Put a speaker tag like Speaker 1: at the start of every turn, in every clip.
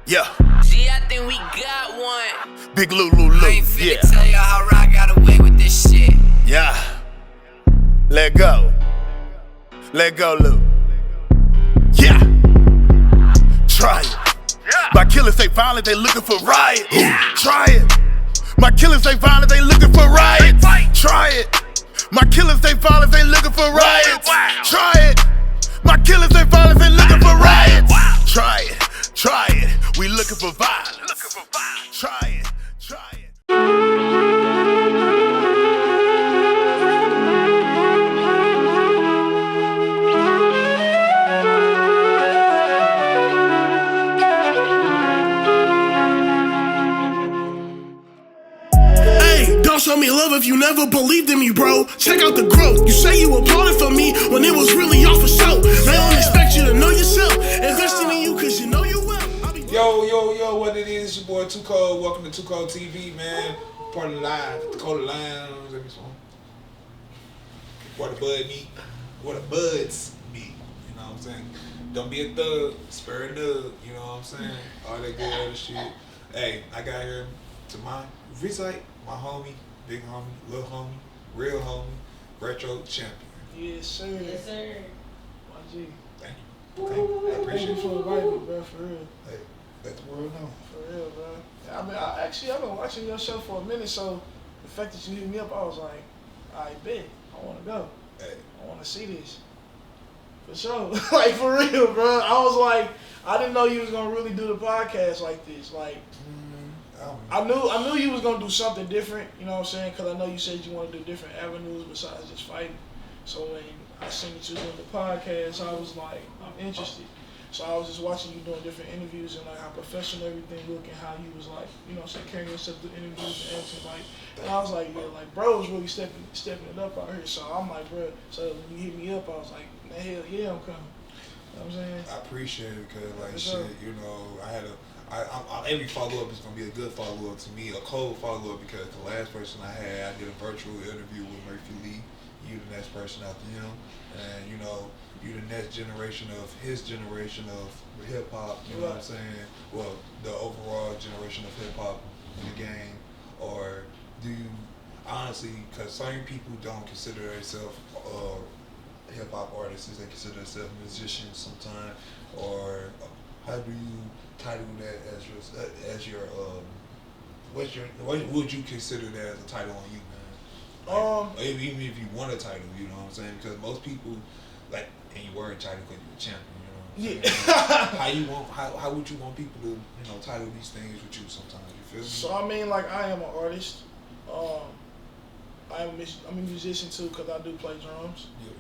Speaker 1: Yeah.
Speaker 2: Gee, I think we got one.
Speaker 1: Big Lulu,
Speaker 2: I ain't finna
Speaker 1: yeah.
Speaker 2: tell you how I got away with this shit.
Speaker 1: Yeah. Let go. Let go, Lou. Yeah. Try it.
Speaker 3: Yeah.
Speaker 1: My killers ain't violent, they looking for riot. Try it. My killers ain't violent, they looking for riots. Try it. My killers ain't violent, they looking for riots. Try it. My killers ain't violent, they looking for riots. Try it. Try it. We looking for violence. Try it. Try it.
Speaker 4: Don't show me love if you never believed in me, bro. Check out the growth. You say you applauded for me when it was really all for show. They don't expect you to know yourself. Investing in you cause you know you well.
Speaker 3: Yo, what it is? It's your boy Too Cold. Welcome to Too Cold TV, man. Part of the live, the Cold Lounge. Where the bud meet, where the buds meet. You know what I'm saying? Don't be a thug, spur a nug. You know what I'm saying? All that good other shit. Hey, I got here to my recite, my homie, big homie, little homie, real homie, retro champion.
Speaker 4: Yes, sir.
Speaker 5: Yes, sir.
Speaker 4: YG.
Speaker 3: Thank you. I appreciate
Speaker 4: Thank you
Speaker 3: you.
Speaker 4: for inviting me, bro, for real.
Speaker 3: Hey, let the world know.
Speaker 4: For real, bro. I've been watching your show for a minute, so the fact that you hit me up, I was like, I bet. I want to go.
Speaker 3: Hey.
Speaker 4: I want to see this. For sure. Like, for real, bro. I was like, I didn't know you was going to really do the podcast like this. Like, I knew you was going to do something different, you know what I'm saying? Because I know you said you want to do different avenues besides just fighting. So when I seen that you doing the podcast, I was like, I'm interested. So I was just watching you doing different interviews and like how professional everything looked and how you was like, you know what I'm saying, carrying yourself through interviews and everything. Like, and I was like, yeah, like bro was really stepping it up out here. So I'm like, bro, so when you hit me up, I was like, man, hell yeah, I'm coming. You know what I'm saying?
Speaker 3: I appreciate it because, like,
Speaker 4: For
Speaker 3: shit,
Speaker 4: sure.
Speaker 3: you know, every follow-up is going to be a good follow-up to me, a cold follow-up, because the last person I had, I did a virtual interview with Murphy Lee. You the next person after him. And, you know, you the next generation of his generation of hip-hop, you know what I'm saying? Well, the overall generation of hip-hop in the game. Or do you, honestly, because certain people don't consider themselves hip-hop artists, they consider themselves musicians sometimes, or how do you title that as your what would you consider that as a title on you, man? Like, even if you want a title, you know what I'm saying? Because most people, like, and you were a title because you're a champion, you know what I'm saying? How would you want people to, you know, title these things with you sometimes? You feel me?
Speaker 4: So I mean, like, I am an artist. I'm a musician too because I do play drums.
Speaker 3: Yeah.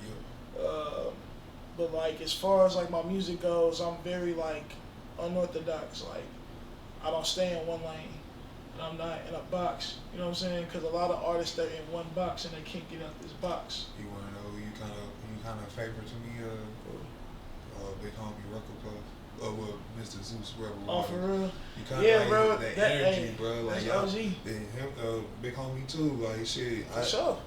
Speaker 4: But like as far as like my music goes, I'm very like unorthodox. Like I don't stay in one lane, and I'm not in a box. You know what I'm saying? Because a lot of artists they're in one box and they can't get out this box.
Speaker 3: You want to know who you kind of favor to me? Big homie Rucker Puff. Well, Mr. Zeus Rebel.
Speaker 4: Oh, for real?
Speaker 3: You kind
Speaker 4: Yeah,
Speaker 3: of like
Speaker 4: bro.
Speaker 3: that
Speaker 4: That
Speaker 3: energy,
Speaker 4: hey,
Speaker 3: bro. Like
Speaker 4: that's
Speaker 3: y'all,
Speaker 4: OG.
Speaker 3: him, big homie too. Like shit.
Speaker 4: For sure.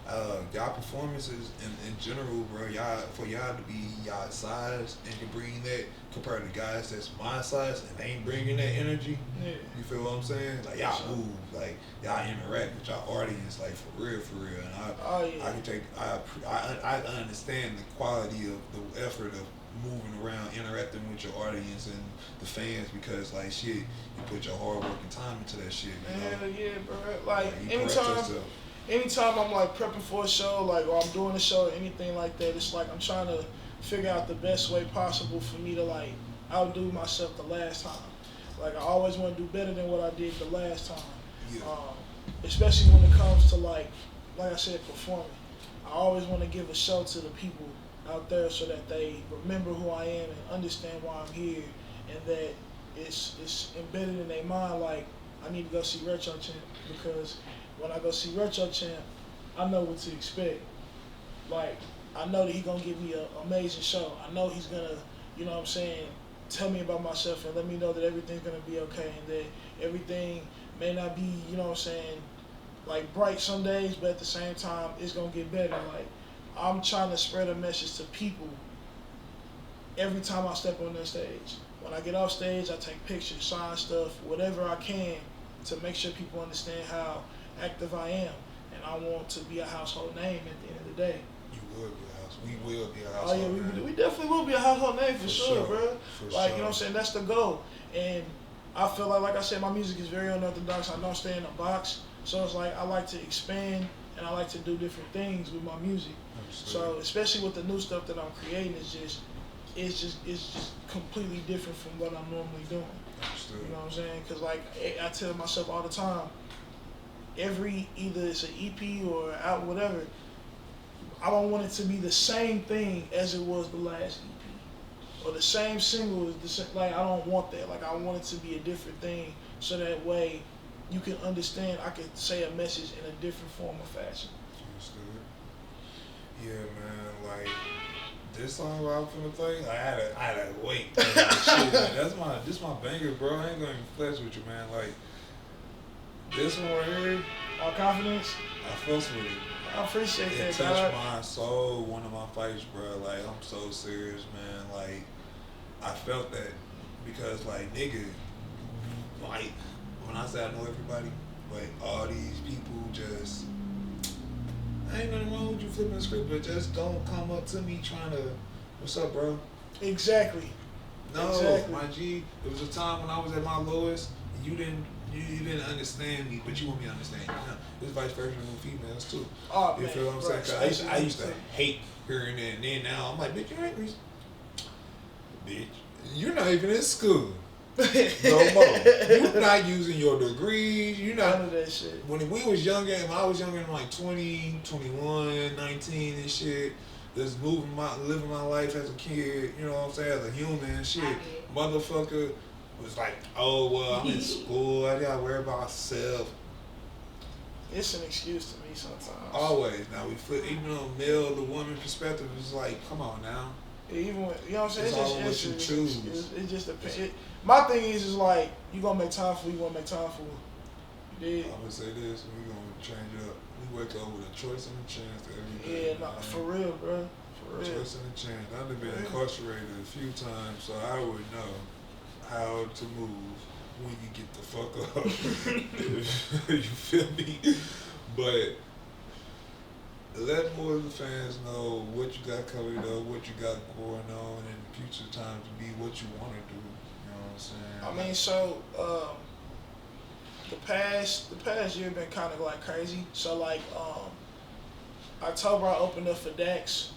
Speaker 3: Y'all performances in general, bro. For y'all to be y'all size and to bring that compared to guys that's my size and they ain't bringing that energy.
Speaker 4: Yeah.
Speaker 3: You feel what I'm saying? Like y'all move, like y'all interact with y'all audience, like for real. And I can take. I understand the quality of the effort of moving around, interacting with your audience and the fans, because like shit, you put your hard work and time into that shit. You know?
Speaker 4: Hell yeah, bro. Like
Speaker 3: you
Speaker 4: anytime I'm like prepping for a show, like or I'm doing a show or anything like that, it's like I'm trying to figure out the best way possible for me to like outdo myself the last time. Like I always want to do better than what I did the last time.
Speaker 3: Yeah.
Speaker 4: Especially when it comes to like I said, performing. I always want to give a show to the people out there so that they remember who I am and understand why I'm here, and that it's embedded in their mind like I need to go see Retro Champ, because when I go see Retro Champ, I know what to expect. Like I know that he's gonna give me an amazing show. I know he's gonna, you know what I'm saying, tell me about myself and let me know that everything's gonna be okay and that everything may not be, you know what I'm saying, like bright some days, but at the same time it's gonna get better. Like I'm trying to spread a message to people every time I step on that stage. when I get off stage, I take pictures, sign stuff, whatever I can to make sure people understand how active I am. And I want to be a household name at the end of the day.
Speaker 3: You will be a house. We will be a
Speaker 4: Oh
Speaker 3: household
Speaker 4: yeah,
Speaker 3: name.
Speaker 4: we definitely will be a household name for sure, bro.
Speaker 3: For
Speaker 4: Like,
Speaker 3: sure.
Speaker 4: you know what I'm saying? That's the goal. And I feel like I said, my music is very unorthodox. I don't stay in a box. So it's like I like to expand and I like to do different things with my music.
Speaker 3: Understood.
Speaker 4: So especially with the new stuff that I'm creating, it's just completely different from what I'm normally doing.
Speaker 3: Understood.
Speaker 4: You know what I'm saying? Because like I tell myself all the time, either it's an EP or out whatever, I don't want it to be the same thing as it was the last EP or the same single as the same. Like I don't want that. Like I want it to be a different thing, so that way you can understand. I can say a message in a different form or fashion.
Speaker 3: Understood. Yeah, man. Like this song I was finna play, I had to wait. Shit, man. This my banger, bro. I ain't gonna even flex with you, man. Like this one right here,
Speaker 4: All confidence.
Speaker 3: I fucks with it.
Speaker 4: I appreciate
Speaker 3: It
Speaker 4: that,
Speaker 3: touched
Speaker 4: dog.
Speaker 3: my soul. One of my fights, bro. Like I'm so serious, man. Like I felt that because, like, nigga, like when I say I know everybody, but all these people just. Ain't nothing wrong with you flipping the script, but just don't come up to me trying to, what's up, bro?
Speaker 4: Exactly.
Speaker 3: No,
Speaker 4: Exactly.
Speaker 3: my G. It was a time when I was at my lowest. You didn't understand me, but you want me to understand you. It's vice versa with females too.
Speaker 4: Oh,
Speaker 3: You
Speaker 4: man,
Speaker 3: feel what I'm saying?
Speaker 4: right.
Speaker 3: 'Cause I used to hate hearing that, and then now I'm like, bitch, you ain't bitch. You're not even in school no more. You're not using your degrees. You're
Speaker 4: None
Speaker 3: not.
Speaker 4: of that shit.
Speaker 3: When we was younger, when I was younger, like 20, 21, 19 and shit, just living my life as a kid, you know what I'm saying, as a human and shit. Motherfucker was like, oh, well, I'm in school, I gotta worry about myself.
Speaker 4: It's an excuse to me sometimes.
Speaker 3: Always. Now we flip, even on a male to woman perspective, it's like, come on now.
Speaker 4: Even when, you know what I'm saying?
Speaker 3: It's all what you choose.
Speaker 4: It just depends. My thing is like, you gonna make time for who you gonna make time for. You did.
Speaker 3: I'm gonna say this, and we're gonna change it up. We wake up with a choice and a chance to every day.
Speaker 4: Yeah, nah, for real, bro. For real.
Speaker 3: Choice and a chance. I've been incarcerated a few times, so I would know how to move when you get the fuck up. You feel me? But let more of the fans know what you got covered up, what you got going on in the future time to be what you want to do. You know what I'm saying?
Speaker 4: I mean, so the past year been kind of like crazy. So like October I opened up for Dax.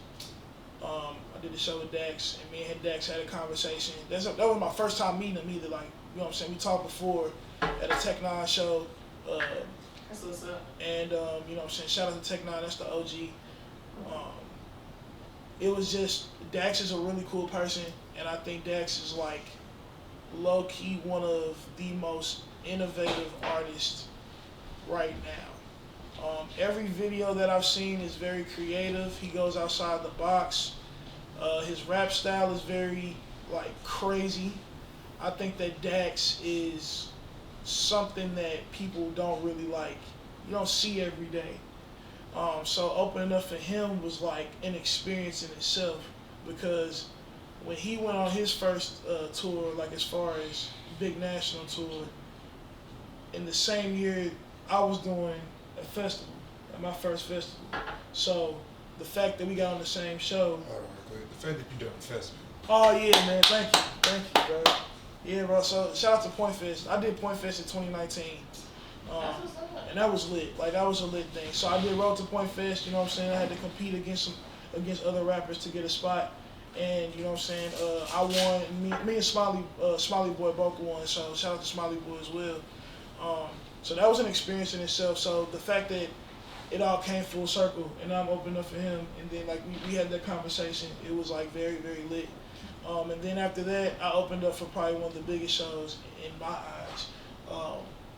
Speaker 4: I did a show with Dax, and me and Dax had a conversation. That was my first time meeting him either. Like, you know what I'm saying? We talked before at a Tech Nine show.
Speaker 5: That's what's up.
Speaker 4: And you know what I'm saying? Shout out to Tech Nine, that's the OG. It was just, Dax is a really cool person, and I think Dax is like low key one of the most innovative artists right now. Every video that I've seen is very creative. He goes outside the box. His rap style is very like crazy. I think that Dax is something that people don't really like, you don't see every day. So opening up for him was like an experience in itself, because when he went on his first tour, like as far as big national tour, in the same year I was doing a festival, my first festival. So the fact that we got on the same show.
Speaker 3: Hold on real quick. The fact that you done a festival.
Speaker 4: Oh yeah, man, thank you, bro. Yeah, bro. So shout out to Point Fest. I did Point Fest in 2019.
Speaker 5: That's what's up.
Speaker 4: And that was lit. Like, that was a lit thing. So I did Road to Point Fest, you know what I'm saying? I had to compete against other rappers to get a spot. And, you know what I'm saying, I won. Me and Smiley Boy both won. So shout out to Smiley Boy as well. So that was an experience in itself. So the fact that it all came full circle, and I'm opening up for him, and then like we had that conversation, it was like very, very lit. And then after that, I opened up for probably one of the biggest shows in my eyes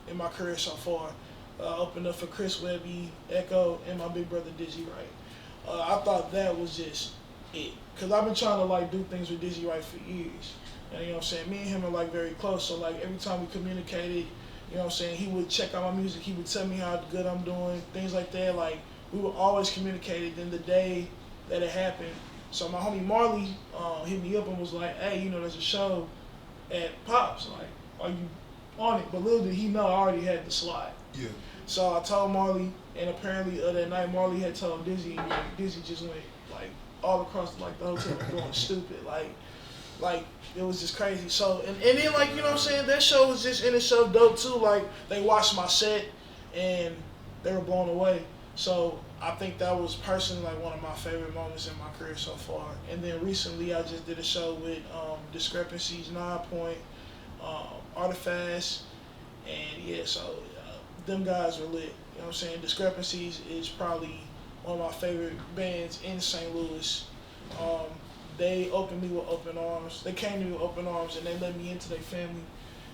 Speaker 4: in my career so far. I opened up for Chris Webby, Echo, and my big brother Dizzy Wright. I thought that was just it, cause I've been trying to like do things with Dizzy Wright for years, and you know what I'm saying. Me and him are like very close, so like every time we communicated, you know what I'm saying, he would check out my music, he would tell me how good I'm doing, things like that. Like we were always communicated. Then the day that it happened, so my homie Marley hit me up and was like, hey, you know, there's a show at Pops, like, are you on it? But little did he know I already had the slide.
Speaker 3: Yeah.
Speaker 4: So I told Marley, and apparently that night Marley had told Dizzy, and Dizzy just went like all across like the hotel going stupid, like it was just crazy. So and then like, you know what I'm saying, that show was just in itself dope too. Like they watched my set and they were blown away. So I think that was personally like one of my favorite moments in my career so far. And then recently I just did a show with Discrepancies, 9 Point, Artifacts, and yeah, so them guys were lit. You know what I'm saying? Discrepancies is probably one of my favorite bands in St. Louis. They opened me with open arms. They came to me with open arms and they let me into their family.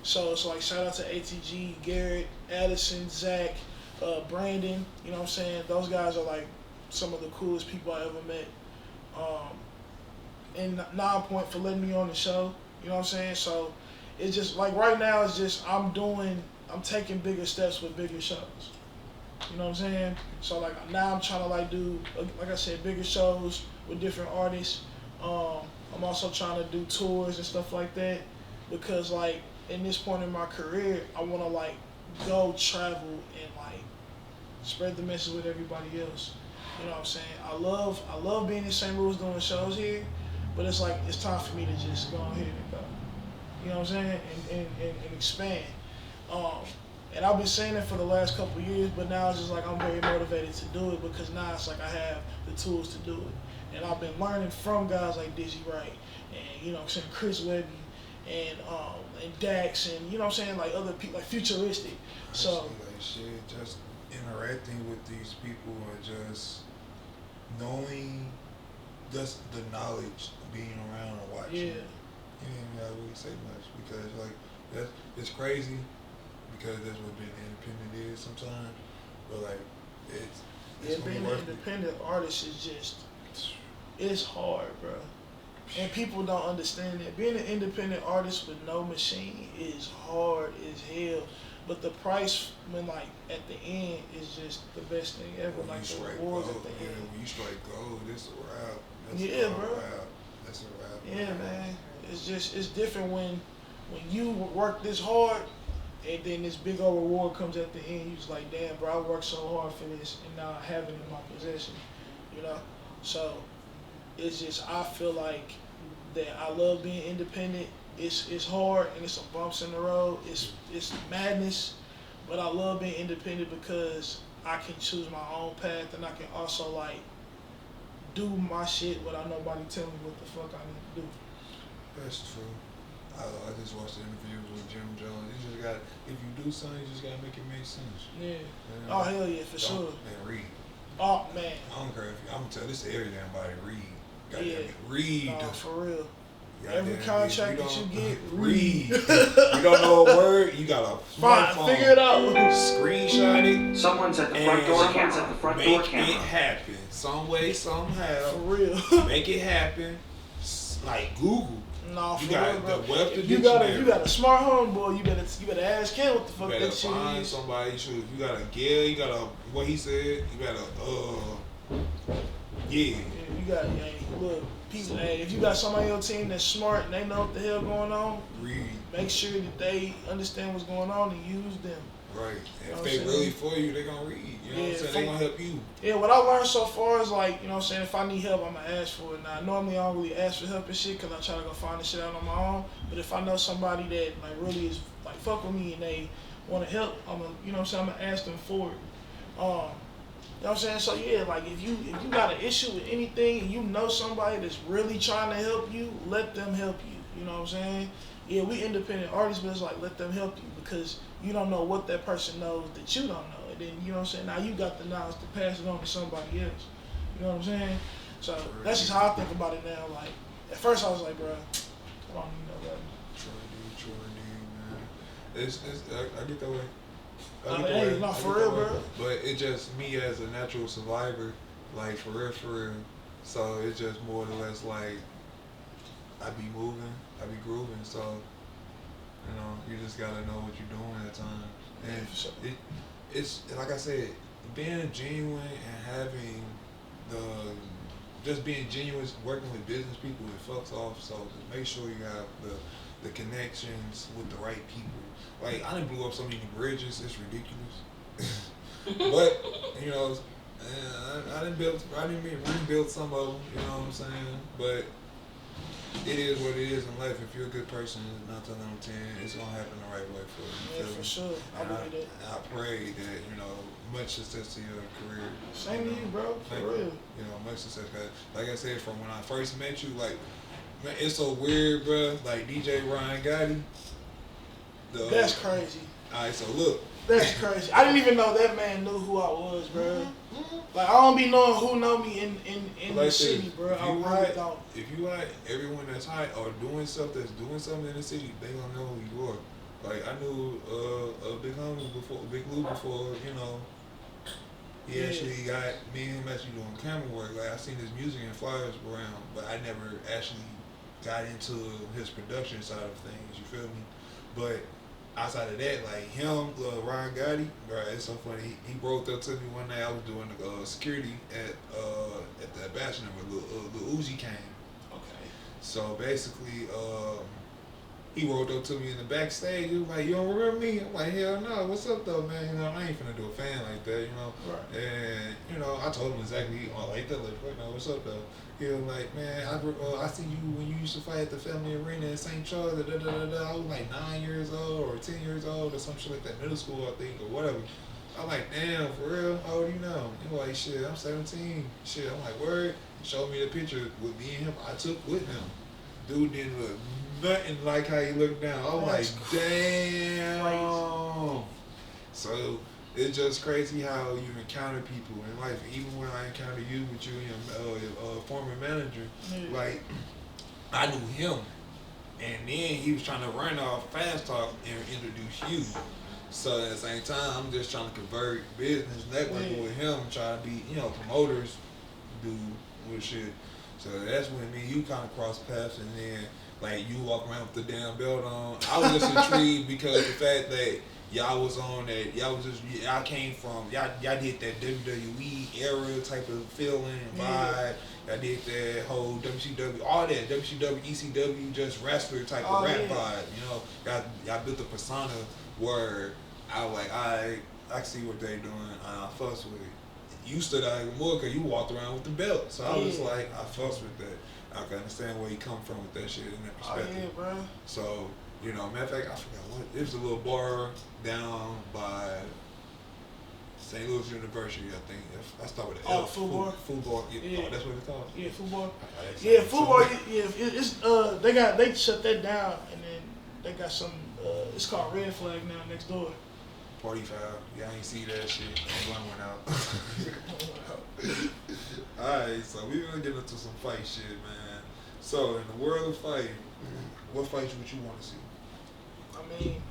Speaker 4: So it's like shout out to ATG, Garrett, Addison, Zach, Brandon. You know what I'm saying? Those guys are like some of the coolest people I ever met. And 9 Point for letting me on the show. You know what I'm saying? So it's just like right now it's just I'm taking bigger steps with bigger shows. You know what I'm saying? So like now I'm trying to like do, like I said, bigger shows with different artists. I'm also trying to do tours and stuff like that because like in this point in my career, I want to like go travel and like spread the message with everybody else. You know what I'm saying? I love being in St. Louis doing shows here, but it's like it's time for me to just go ahead and go. You know what I'm saying? And expand. And I've been saying it for the last couple of years, but now it's just like I'm very motivated to do it because now it's like I have the tools to do it. And I've been learning from guys like Dizzy Wright and, you know what I'm saying, Chris Webby and Dax and, you know what I'm saying, like other people, like Futuristic. So,
Speaker 3: like shit, just interacting with these people and just knowing just the knowledge of being around and watching.
Speaker 4: yeah.
Speaker 3: You ain't gotta really say much because like it's crazy because that's what being independent is sometimes. But like it's
Speaker 4: Being an independent artist is just, it's hard, bro. And people don't understand that. Being an independent artist with no machine is hard as hell. But the price when like at the end is just the best thing ever.
Speaker 3: When
Speaker 4: Like
Speaker 3: you
Speaker 4: the
Speaker 3: strike
Speaker 4: rewards
Speaker 3: gold,
Speaker 4: at the
Speaker 3: yeah,
Speaker 4: end.
Speaker 3: when you strike gold, it's a wrap. That's
Speaker 4: Yeah,
Speaker 3: a
Speaker 4: bro.
Speaker 3: wrap. That's a wrap.
Speaker 4: Yeah, man. It's different when you work this hard and then this big old reward comes at the end. You just like, damn, bro, I worked so hard for this and now I have it in my possession. You know? So it's just I feel like that I love being independent. It's hard and it's some bumps in the road. It's madness, but I love being independent because I can choose my own path and I can also like do my shit without nobody telling me what the fuck I need to do.
Speaker 3: That's true. I just watched the interview with Jim Jones. You just got, if you do something, you just gotta make it make sense.
Speaker 4: Yeah.
Speaker 3: You know?
Speaker 4: Oh hell yeah, for sure.
Speaker 3: And read.
Speaker 4: Oh man.
Speaker 3: I don't care if I'm gonna tell this to every damn body. Read. Goddamn
Speaker 4: Yeah.
Speaker 3: it. Read.
Speaker 4: Nah, for real.
Speaker 3: Goddamn
Speaker 4: Every
Speaker 3: it.
Speaker 4: contract
Speaker 3: You
Speaker 4: that you
Speaker 3: don't-
Speaker 4: get,
Speaker 3: read. You don't know a word, you got a
Speaker 4: Fine,
Speaker 3: smartphone.
Speaker 4: figure it out.
Speaker 6: Screenshot it.
Speaker 7: Someone's at the
Speaker 6: And
Speaker 7: front door
Speaker 6: someone's
Speaker 7: camera.
Speaker 6: at the front
Speaker 3: Make
Speaker 6: door
Speaker 3: it
Speaker 6: camera.
Speaker 3: happen. Some way, somehow.
Speaker 4: For real.
Speaker 3: Make it happen. Like Google.
Speaker 4: Nah, for
Speaker 3: You got
Speaker 4: real, bro.
Speaker 3: the wealth
Speaker 4: If you got
Speaker 3: dictionary.
Speaker 4: a smart home, boy, you better ask him what the
Speaker 3: You
Speaker 4: fuck
Speaker 3: better
Speaker 4: that shit
Speaker 3: find
Speaker 4: is.
Speaker 3: somebody. Shoot, if you got a girl, you got a what he said. You got a yeah.
Speaker 4: You got, hey, look, people, hey, if you got somebody on your team that's smart and they know what the hell going on,
Speaker 3: Read.
Speaker 4: make sure that they understand what's going on and use them.
Speaker 3: Right.
Speaker 4: You know
Speaker 3: If
Speaker 4: what
Speaker 3: they
Speaker 4: I'm
Speaker 3: really
Speaker 4: saying?
Speaker 3: for you, they gonna read. You know what I'm
Speaker 4: Yeah,
Speaker 3: saying? They gonna help you.
Speaker 4: Yeah, what I learned so far is like, you know what I'm saying, if I need help, I'm gonna ask for it. Now, normally I don't really ask for help and shit because I try to go find the shit out on my own. But if I know somebody that like really is like fuck with me and they want to help, I'm gonna, you know what I'm saying, I'm gonna ask them for it. You know what I'm saying? So yeah, like if you got an issue with anything and you know somebody that's really trying to help you, let them help you. You know what I'm saying? Yeah, we independent artists, but it's like let them help you because you don't know what that person knows that you don't know. And then, you know what I'm saying, now you got the knowledge to pass it on to somebody else. You know what I'm saying? So that's just how I think about it now. Like, at first I was like, bro, I don't need nobody.
Speaker 3: True indeed, man. I get that way.
Speaker 4: I mean, hey, no, for real, bro.
Speaker 3: But it's just me as a natural survivor, like for real. So it's just more or less like I be moving, I be grooving. So you know, you just gotta know what you're doing at times. And
Speaker 4: For sure.
Speaker 3: it's like I said, being genuine and having just being genuine, working with business people, it fucks off. So just make sure you have the connections with the right people. Like I done blew up so many bridges, it's ridiculous. But you know, I didn't rebuild some of them. You know what I'm saying? But it is what it is in life. If you're a good person, 9 times out of 10, it's gonna happen the right way for you.
Speaker 4: Yeah, for sure. I believe that.
Speaker 3: I pray that much success to your career.
Speaker 4: Same to you, bro. For real.
Speaker 3: Much success. Cause like I said, from when I first met you, like, man, it's so weird, bro. Like DJ Ryan Gotti.
Speaker 4: That's crazy.
Speaker 3: All right, so look.
Speaker 4: That's crazy. I didn't even know that man knew who I was, bro. Like I don't be knowing who know me in
Speaker 3: like
Speaker 4: the city, bro. I really don't.
Speaker 3: If you like everyone that's hot or doing something in the city, they gonna know who you are. Like I knew a big homie before, Big Lou before, he actually got me and him actually doing camera work. Like I seen his music and flyers around, but I never actually got into his production side of things. You feel me? But outside of that, like him, Ryan Gotti, bro, it's so funny. He broke up to me one night. I was doing security at the Ambassador where Lil Uzi came.
Speaker 4: Okay.
Speaker 3: So basically, he rolled up to me in the backstage. He was like, "You don't remember me?" I'm like, "Hell no. What's up though, man? I ain't finna do a fan like that,
Speaker 4: Right.
Speaker 3: And I told him exactly like that. Like, what's up though? He was like, "Man, I see you when you used to fight at the Family Arena in St. Charles. I was like 9 years old or 10 years old or some shit like that, middle school, I think, or whatever." I'm like, "Damn, for real? How old you know?" He was like, "Shit, I'm 17. Shit." I'm like, "Word?" He showed me the picture with me and him. I took with him. Dude didn't look nothing like how he looked now. I was like, "Damn." Crazy. So it's just crazy how you encounter people in life. Even when I encountered you with you and your former manager, like I knew him, and then he was trying to run off Fast Talk and introduce you. So at the same time, I'm just trying to convert business, networking with him, trying to be, promoters do with shit. So that's when me and you kind of crossed paths, and then like you walk around with the damn belt on. I was just intrigued because the fact that y'all was on that, y'all came from, y'all did that WWE era type of feeling, vibe. Y'all did that whole WCW, all that WCW, ECW, just wrestler type of rap vibe. Y'all built a persona where I was like, I see what they doing, I fuss with it. You stood out even more because you walked around with the belt, so I was like, I fuss with that. I can understand where you come from with that shit in that perspective.
Speaker 4: Oh yeah, bro.
Speaker 3: So, matter of fact, I forgot what. There's a little bar down by St. Louis University, I think. I start with an L.
Speaker 4: Food Bar?
Speaker 3: Food Bar. Yeah. Oh, that's what it's called?
Speaker 4: Yeah, Food Bar.
Speaker 3: Yeah,
Speaker 4: Food Bar. Yeah, they shut that down, and then they got some. It's called Red Flag now next door.
Speaker 3: Party foul. Yeah, I ain't see that shit. One went out. Alright, so we're gonna get into some fight shit, man. So in the world of fighting, what fights would you want to see?
Speaker 4: I mean,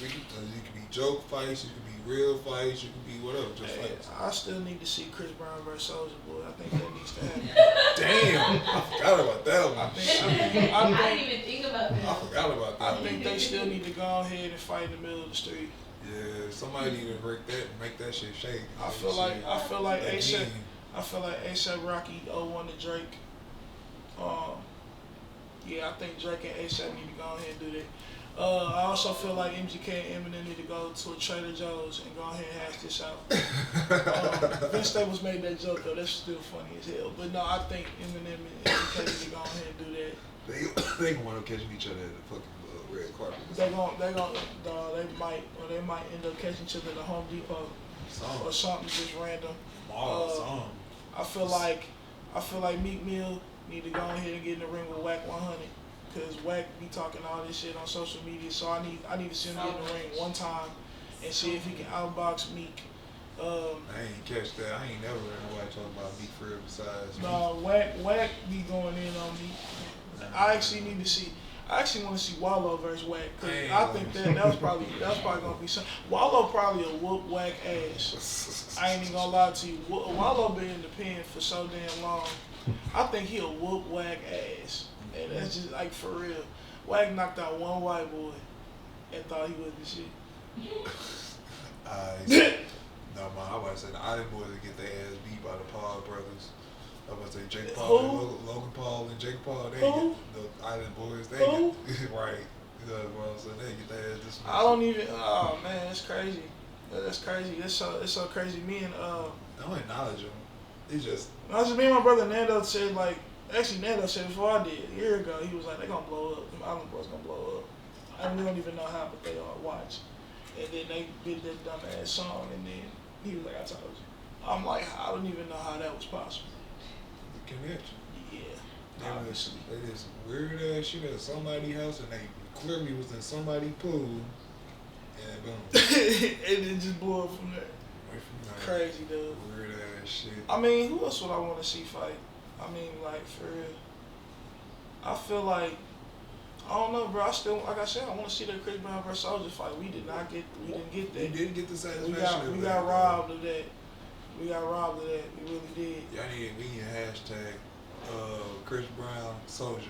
Speaker 3: it could be joke fights, it could be real fights, it could be whatever, just fights.
Speaker 4: I still need to see Chris Brown versus Soulja Boy. I think that needs to happen.
Speaker 3: Damn, I forgot about that one.
Speaker 5: I didn't even think about that.
Speaker 3: I forgot about that.
Speaker 4: I think they still need to go ahead and fight in the middle of the street.
Speaker 3: Yeah, somebody need to break that and make that shit shake.
Speaker 4: I feel like ASAP Rocky 01 to Drake. I think Drake and ASAP need to go ahead and do that. I also feel like MGK and Eminem need to go to a Trader Joe's and go ahead and hash this out. Vince Staples made that joke though. That's still funny as hell. But no, I think Eminem and MGK need to go ahead and do that.
Speaker 3: They gonna wind up catching each other at the fucking red carpet.
Speaker 4: They might end up catching each other at the Home Depot or something just random. I feel like Meek Mill need to go ahead and get in the ring with Wack 100 because Wack be talking all this shit on social media. So I need to see him get in the ring one time and see if he can outbox Meek.
Speaker 3: I ain't catch that. I ain't never heard nobody talk about Meek for real besides.
Speaker 4: No, Wack be going in on me. I actually want to see Wallow versus Wack because I think that was probably gonna be something. Wallow probably will whoop Wack ass. I ain't even gonna lie to you. Wallow been in the pen for so damn long. I think he'll whoop Wack ass, and that's just like for real. Wack knocked out one white boy and thought he was the shit.
Speaker 3: No man, I was saying the Island Boys would get their ass beat by the Paul brothers. I'm about to say Jake Paul,
Speaker 4: Who?
Speaker 3: and Logan Paul, and Jake Paul. They
Speaker 4: Who?
Speaker 3: get the Island Boys. They
Speaker 4: Who?
Speaker 3: get right. So they get their ass dismissed.
Speaker 4: I don't even. Oh man, it's crazy. That's crazy. It's so crazy. Me and
Speaker 3: Don't acknowledge them. It's just.
Speaker 4: I was me and my brother Nando said like. Actually, Nando said before I did a year ago. He was like, "They gonna blow up. Them Island Boys gonna blow up." And we don't even know how, but they are. Watch. And then they did that dumbass song, and then he was like, "I told you." I'm like, I don't even know how that was possible.
Speaker 3: The connection.
Speaker 4: Yeah. Obviously.
Speaker 3: They did some weird ass shit at somebody's house, and they clearly was in somebody's pool, and boom.
Speaker 4: And it just blew up from there.
Speaker 3: Right from there.
Speaker 4: Crazy, dude.
Speaker 3: Weird ass shit.
Speaker 4: I mean, who else would I want to see fight? I mean, like, for real. I feel like, I don't know, bro. I still, like I said, I want to see that Chris Brown versus Soulja fight. We didn't get that.
Speaker 3: We didn't get the satisfaction.
Speaker 4: We got robbed of that. We got robbed of that. We really did.
Speaker 3: Y'all need hashtag Chris Brown Soulja.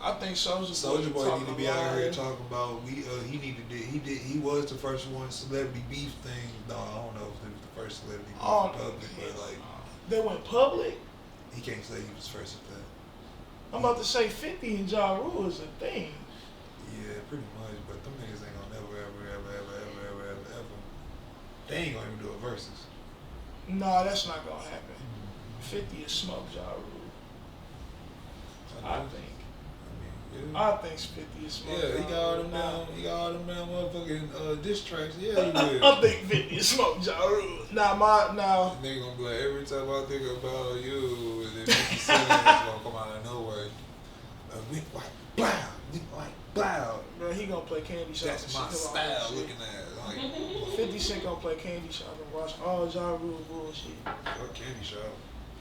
Speaker 4: I think
Speaker 3: Soulja Boy need to be out here talking about he was the first one celebrity beef thing. No, I don't know if it was the first celebrity beef in public, but like
Speaker 4: they went public.
Speaker 3: He can't say he was first at that.
Speaker 4: I'm about to say 50 and Ja Rule is a thing.
Speaker 3: Yeah, pretty much, but them niggas ain't gonna never ever. They ain't gonna even do a versus.
Speaker 4: No, that's not gonna happen. 50 is smoke Ja Rule. I think.
Speaker 3: Yeah.
Speaker 4: I think 50 is smoke.
Speaker 3: Yeah, he got all them damn motherfucking diss tracks. Yeah, he will.
Speaker 4: I think 50 is smoke Ja Rule. Now.
Speaker 3: Nigga gonna be like, every time I think about you, and then 50 Cent gonna come out of nowhere. We like blow.
Speaker 4: Bro, he gonna play Candy Shop.
Speaker 3: That's my style. Looking at like
Speaker 4: 50 Cent gonna play Candy Shop and watch all Ja Rule bullshit.
Speaker 3: Fuck Candy Shop.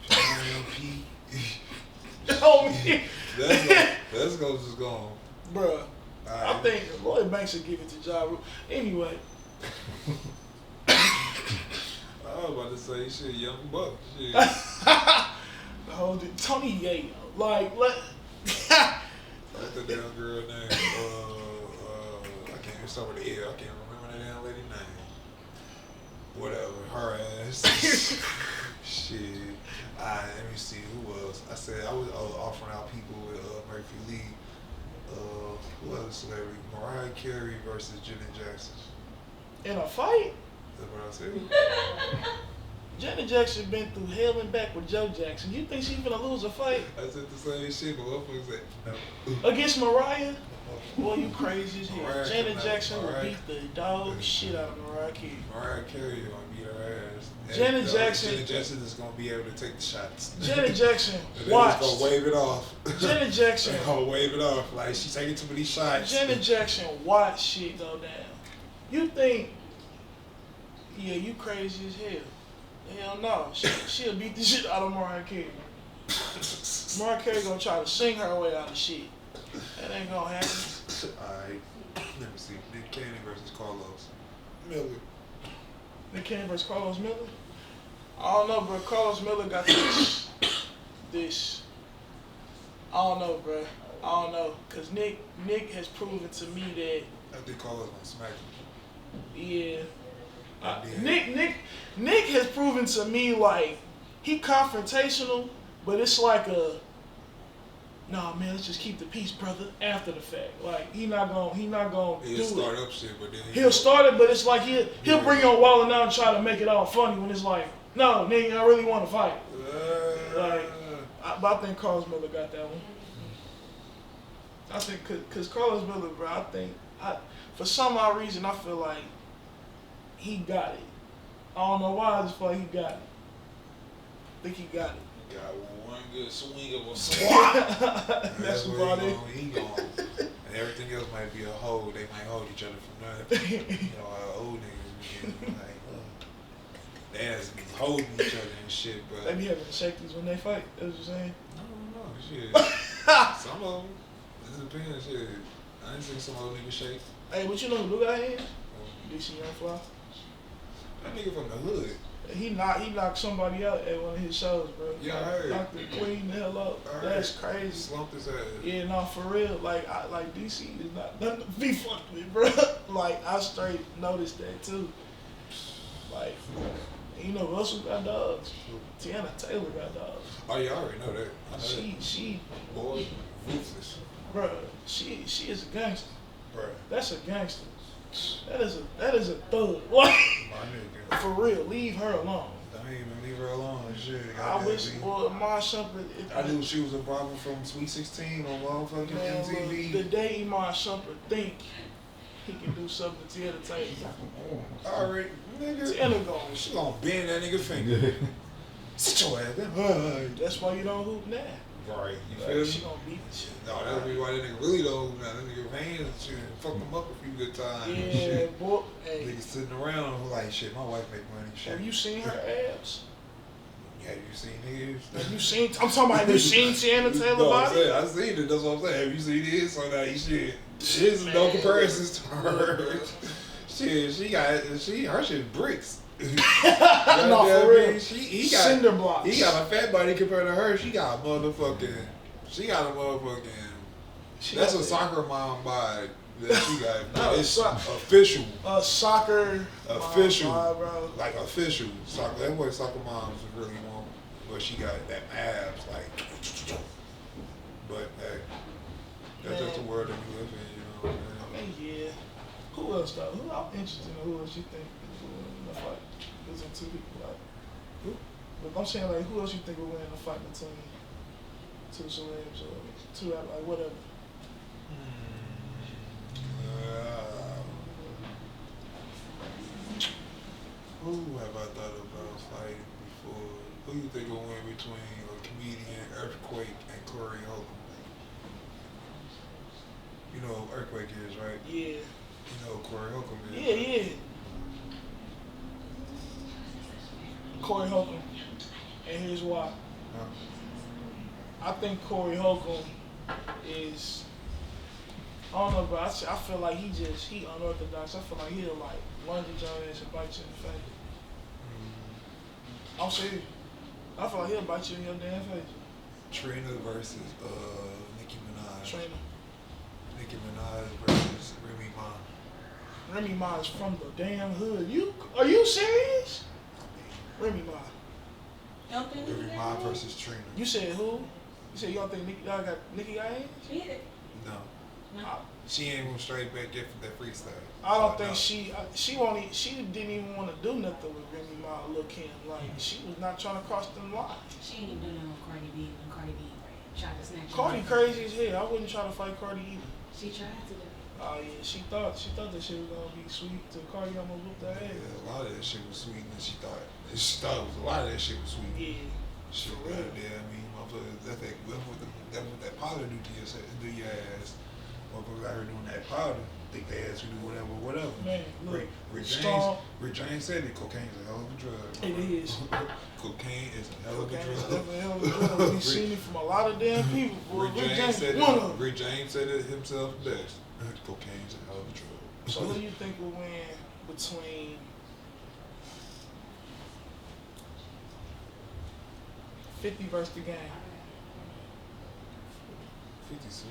Speaker 3: MP.
Speaker 4: Oh me.
Speaker 3: That's gonna just go on.
Speaker 4: Bruh.
Speaker 3: Right.
Speaker 4: I think Lloyd Banks should give it to Ja Rule. Anyway.
Speaker 3: I was about to say shit, Young Buck. Shit.
Speaker 4: Hold it. Tony Yayo. Like, let.
Speaker 3: What's the damn girl name? I can't even start with the L. I can't remember that damn lady name. Whatever. Her ass. Shit. Alright, let me see who else. I said I was offering out people with Murphy Lee. Who else celebrity? Mariah Carey versus Janet Jackson.
Speaker 4: In a fight?
Speaker 3: That's what I said.
Speaker 4: Janet Jackson been through hell and back with Joe Jackson. You think she's gonna lose a fight?
Speaker 3: I said the same shit, but motherfuckers said no.
Speaker 4: Against Mariah? Boy, you crazy as hell.
Speaker 3: Mariah
Speaker 4: Janet Jackson will
Speaker 3: Mariah-
Speaker 4: beat the dog shit out of Mariah Carey.
Speaker 3: Mariah Carey gonna beat her ass.
Speaker 4: Janet
Speaker 3: And,
Speaker 4: Jackson-
Speaker 3: Janet Jackson is gonna be able to take the shots.
Speaker 4: Janet Jackson,
Speaker 3: And they
Speaker 4: watch.
Speaker 3: just gonna wave it off.
Speaker 4: Janet Jackson.
Speaker 3: They gonna wave it off like she's taking too many shots.
Speaker 4: Janet Jackson, watch shit go down. You think, yeah, you crazy as hell. Hell no. She'll beat the shit out of Mariah Carey. Mariah Carey gonna try to sing her way out of shit. That ain't gonna happen.
Speaker 3: Alright, let me see. Nick Cannon versus Carlos Miller.
Speaker 4: Nick Cannon versus Carlos Miller? I don't know, bro. Carlos Miller got this. I don't know, bro. I don't know. Because Nick has proven to me that,
Speaker 3: I think Carlos gonna smack him.
Speaker 4: yeah.
Speaker 3: Yeah.
Speaker 4: Nick has proven to me like he confrontational, but it's like a nah, man. Let's just keep the peace, brother. After the fact, like he not gonna
Speaker 3: He'll
Speaker 4: do
Speaker 3: start
Speaker 4: it.
Speaker 3: up shit, but then
Speaker 4: He'll start it, but it's like he'll bring on Wall out and try to make it all funny when it's like, no, nigga, I really want to fight. But I think Carlos Miller got that one. I think cause Carlos Miller, bro. I think for some odd reason I feel like he got it. I don't know why. I just feel like he got it. I think he got it.
Speaker 3: got one good swing of a swat.
Speaker 4: That's
Speaker 3: what
Speaker 4: about it.
Speaker 3: he gone. And everything else might be a hold. They might hold each other from there. You know, our old niggas be like, they has be holding each other and shit, bro.
Speaker 4: They be having shakies when they fight. That's what you're saying.
Speaker 3: No, shit. Some of them, it depends. Shit, I ain't seen some old niggas shake.
Speaker 4: Hey, but you know who do got hands? DC Young Fly.
Speaker 3: That nigga from the hood.
Speaker 4: He knocked somebody out at one of his shows, bro.
Speaker 3: Yeah, I heard.
Speaker 4: Knocked the queen the hell up.
Speaker 3: I heard.
Speaker 4: That's crazy.
Speaker 3: Slumped his ass.
Speaker 4: Yeah, no, for real. Like DC is not nothing to be fucked with, bro. Like I straight noticed that too. Like, And you know who else got dogs? Tiana Taylor got dogs.
Speaker 3: Oh yeah, I already know that. I know
Speaker 4: She,
Speaker 3: boy, ruthless,
Speaker 4: bruh, she is a gangster.
Speaker 3: bruh.
Speaker 4: That's a gangster. That is a thug. Like,
Speaker 3: My nigga.
Speaker 4: for real, leave her alone.
Speaker 3: Don't even leave her alone. Shit.
Speaker 4: I wish, boy, Iman Shumpert.
Speaker 3: I knew she was a problem from Sweet 16 on motherfucking
Speaker 4: Man,
Speaker 3: MTV.
Speaker 4: look, the day Iman Shumpert think he can do something to Tiana Taylor.
Speaker 3: Alright, nigga.
Speaker 4: Tiana gone.
Speaker 3: She gonna bend that nigga finger. Sit your ass down.
Speaker 4: That's why you don't hoop now.
Speaker 3: Right, you
Speaker 4: Like,
Speaker 3: feel
Speaker 4: she
Speaker 3: me?
Speaker 4: gonna beat the shit.
Speaker 3: No, that'll be why that nigga really don't. Now that nigga hands and shit fucked him up a few good times. and
Speaker 4: Yeah,
Speaker 3: shit.
Speaker 4: boy. Hey,
Speaker 3: Niggas sitting around like shit. My wife make money. Shit.
Speaker 4: have you seen her abs?
Speaker 3: Have you seen his?
Speaker 4: Have you seen? I'm talking about. Have you seen Tiana Taylor
Speaker 3: No, I'm
Speaker 4: body?
Speaker 3: saying, I seen it. That's what I'm saying. Have you seen this? So now you shit. There's no
Speaker 4: Man.
Speaker 3: comparisons to her. Shit, her shit bricks.
Speaker 4: No,
Speaker 3: Goddamn,
Speaker 4: for real.
Speaker 3: He got
Speaker 4: Cinder blocks.
Speaker 3: He got a fat body compared to her. She got a motherfucking. That's a soccer mom body that she got.
Speaker 4: No,
Speaker 3: It's
Speaker 4: so-
Speaker 3: official.
Speaker 4: Soccer.
Speaker 3: Official.
Speaker 4: Bro.
Speaker 3: Like official soccer. That's what soccer moms really want. But she got that abs like. But hey, that's just the world that we live in, you know what
Speaker 4: I
Speaker 3: I'm saying?
Speaker 4: mean, yeah. Who else though? I'm interested in who else you think will win in the fight. There's some two people like. Who? But I'm saying like, who else you think will win in the fight between two celebs or two like whatever?
Speaker 3: Who have I thought about fighting before? Who you think will win between a comedian, Earthquake, and Corey Holcomb? You know who Earthquake is, right?
Speaker 4: Yeah.
Speaker 3: You know who Corey Holcomb is?
Speaker 4: Yeah, yeah. Corey Holcomb. And here's why.
Speaker 3: Huh?
Speaker 4: I think Corey Holcomb is, I don't know, bro. I feel like he unorthodox. I feel like he'll like lunge at your ass and bite you in the face. I'm serious. I feel like he'll bite you in your damn face.
Speaker 3: Trina versus Nicki Minaj.
Speaker 4: Trainer.
Speaker 3: Nicki Minaj versus Remy Ma.
Speaker 4: Remy Ma is from the damn hood. Are you serious? Remy Ma.
Speaker 5: Don't think
Speaker 3: Remy Ma versus Trina.
Speaker 4: You said who? You said you don't think Nicki got hands?
Speaker 5: Yeah.
Speaker 3: No.
Speaker 5: No.
Speaker 3: She ain't going straight back there for that freestyle.
Speaker 4: I don't
Speaker 3: So,
Speaker 4: think
Speaker 3: no.
Speaker 4: she didn't even want to do nothing with Remy Ma or Lil Kim. Like she was not trying to cross them lines.
Speaker 5: She ain't even doing it with Cardi B when Cardi B tried to snatch her
Speaker 4: Cardi
Speaker 5: up.
Speaker 4: crazy as hell. I wouldn't try to fight Cardi either.
Speaker 5: She tried to do it.
Speaker 4: Oh yeah, she thought that shit was gonna be sweet to Cardi. I'm gonna whoop that
Speaker 3: Yeah,
Speaker 4: ass.
Speaker 3: a lot of that shit was sweet, and she thought it was a lot of that shit was sweet.
Speaker 4: Yeah.
Speaker 3: Shit,
Speaker 4: For real.
Speaker 3: goddamn, I mean, motherfuckers, that's what that powder do to your ass. Motherfuckers out here doing that powder, think they ass you do whatever.
Speaker 4: Man, look,
Speaker 3: Rick
Speaker 4: strong.
Speaker 3: James said it. Cocaine's a hell of a drug.
Speaker 4: It is.
Speaker 3: Cocaine is a hell of a
Speaker 4: Cocaine is
Speaker 3: drug.
Speaker 4: definitely a hell of a drug. We seen it from a lot of damn people. Boy.
Speaker 3: Rick James said
Speaker 4: one of
Speaker 3: it.
Speaker 4: them.
Speaker 3: Rick James said it himself best. Cocaine's a hell of a drug.
Speaker 4: So who do you think will win between 50 versus the Game?
Speaker 3: 50 Cent.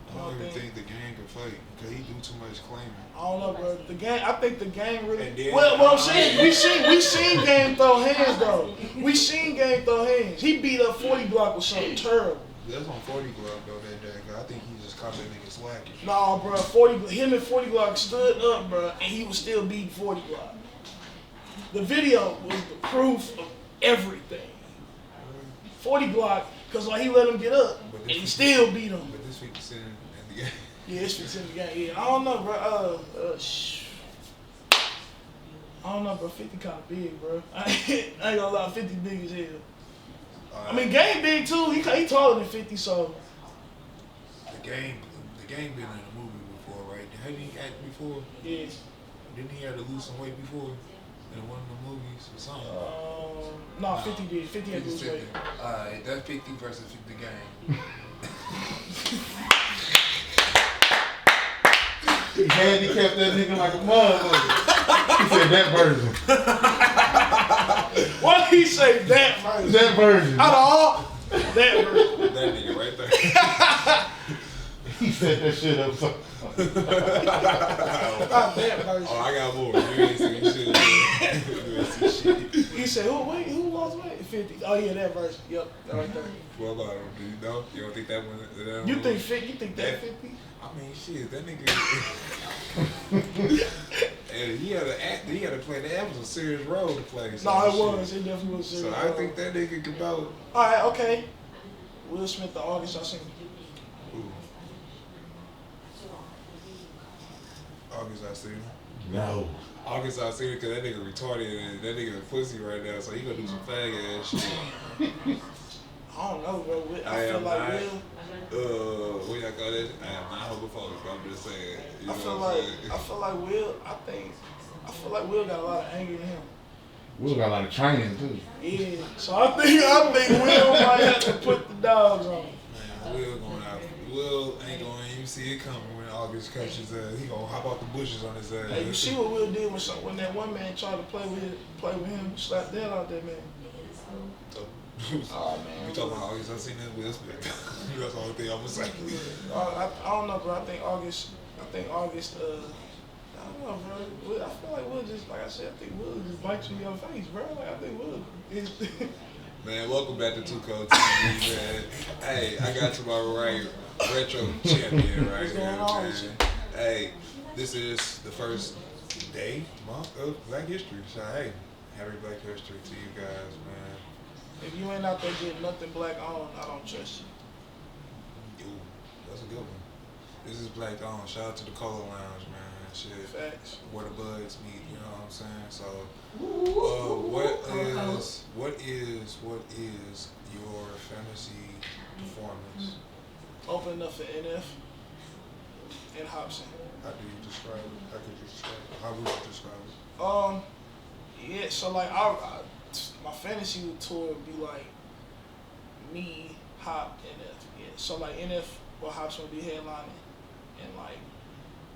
Speaker 3: I
Speaker 4: I
Speaker 3: don't
Speaker 4: don't
Speaker 3: even
Speaker 4: think-
Speaker 3: think the Game can fight because he do too much claiming.
Speaker 4: I don't know, bro. The Game. I think the Game really.
Speaker 3: And then-
Speaker 4: Well, what I'm saying, we seen Game throw hands though. We seen Game throw hands. He beat up 40 Block with something terrible.
Speaker 3: That's on 40 Glove though, that day. I think he just caught that nigga slacking.
Speaker 4: Nah, bro. Him and 40 Glock stood up, bro, and he was still beating 40 Glock. The video was the proof of everything. 40 Glock, cause like he let him get up,
Speaker 3: But
Speaker 4: and
Speaker 3: this
Speaker 4: he
Speaker 3: is-
Speaker 4: still beat him.
Speaker 3: But this 50 Cent in the game.
Speaker 4: Yeah, it's fits in the game. Yeah, I don't know, bro. I don't know, bro. 50 kind of big, bro. I ain't gonna lie, 50 big as hell. I mean, Game big too. He taller than 50, so.
Speaker 3: the game been in a movie before, right? Hadn't he acted before?
Speaker 4: Yeah.
Speaker 3: Didn't he have to lose some weight before in one of the movies or something?
Speaker 4: No, 50 did. 50 had to lose weight.
Speaker 3: Alright, that's 50 versus 50 Game.
Speaker 6: He handicapped that nigga like a motherfucker. He said that version.
Speaker 4: Why did he say that version?
Speaker 6: That version.
Speaker 4: Out of all, that version.
Speaker 3: That nigga right there.
Speaker 6: He set that shit up so.
Speaker 4: Not that version.
Speaker 3: Oh, I got more. You ain't seen shit. You ain't seen shit.
Speaker 4: You said who lost weight? 50. Oh yeah, that verse. Yep, that right there.
Speaker 3: Well, do you know? You don't think that one?
Speaker 4: You think 50? You think that 50?
Speaker 3: I mean, shit, that nigga. And he had to act. He had to play. That was a serious role to play.
Speaker 4: No,
Speaker 3: so
Speaker 4: it
Speaker 3: shit.
Speaker 4: was. It definitely was.
Speaker 3: So I think that nigga could go.
Speaker 4: All right, okay. Will Smith, the August I seen.
Speaker 3: Ooh. August I seen him.
Speaker 6: No.
Speaker 3: August I seen it because that nigga retarded and that nigga a pussy right now, so he gonna do some fag ass shit.
Speaker 4: I don't know, bro. I feel like Will.
Speaker 3: What y'all call that? I am not homophobic, but I'm just saying. You
Speaker 4: I
Speaker 3: know
Speaker 4: feel
Speaker 3: what I'm
Speaker 4: like
Speaker 3: saying?
Speaker 4: I feel like Will. I feel like Will got a lot of anger in him.
Speaker 6: Will got a lot of training too.
Speaker 4: Yeah. So I think Will might have to put the dogs on him.
Speaker 3: Man, Will going out. Will ain't going. You see it coming when August catches he gonna hop off the bushes on his ass.
Speaker 4: Hey, you see what Will did when that one man tried to play with him, slapped the hell out that man. Oh man.
Speaker 3: You talking about August? I seen that Will Smith. That's the only thing I'm gonna say.
Speaker 4: I don't know, bro. I think August. I don't know, bro. I feel like Will just, like I said, I think Will just bites you in your face, bro. Like I think Will is.
Speaker 3: Man, welcome back to Two Cold TV, man. Hey, I got to my right retro champion right
Speaker 4: What's
Speaker 3: here,
Speaker 4: going on
Speaker 3: man.
Speaker 4: with you?
Speaker 3: Hey, this is the first month of Black History. So hey, happy Black History to you guys, man.
Speaker 4: If you ain't out there getting nothing black on, I don't trust you.
Speaker 3: Ooh, that's a good one. This is Black On. Shout out to the Cola Lounge, man. Shit,
Speaker 4: Facts.
Speaker 3: where the buds meet. You know what I'm saying? So, what is your fantasy performance?
Speaker 4: Opening up for NF and Hobson.
Speaker 3: How do you describe it? How could you describe it? How would you describe it?
Speaker 4: Yeah. So like, my fantasy tour would be like me, Hop, NF. Yeah. So like NF or Hobson would be headlining, and like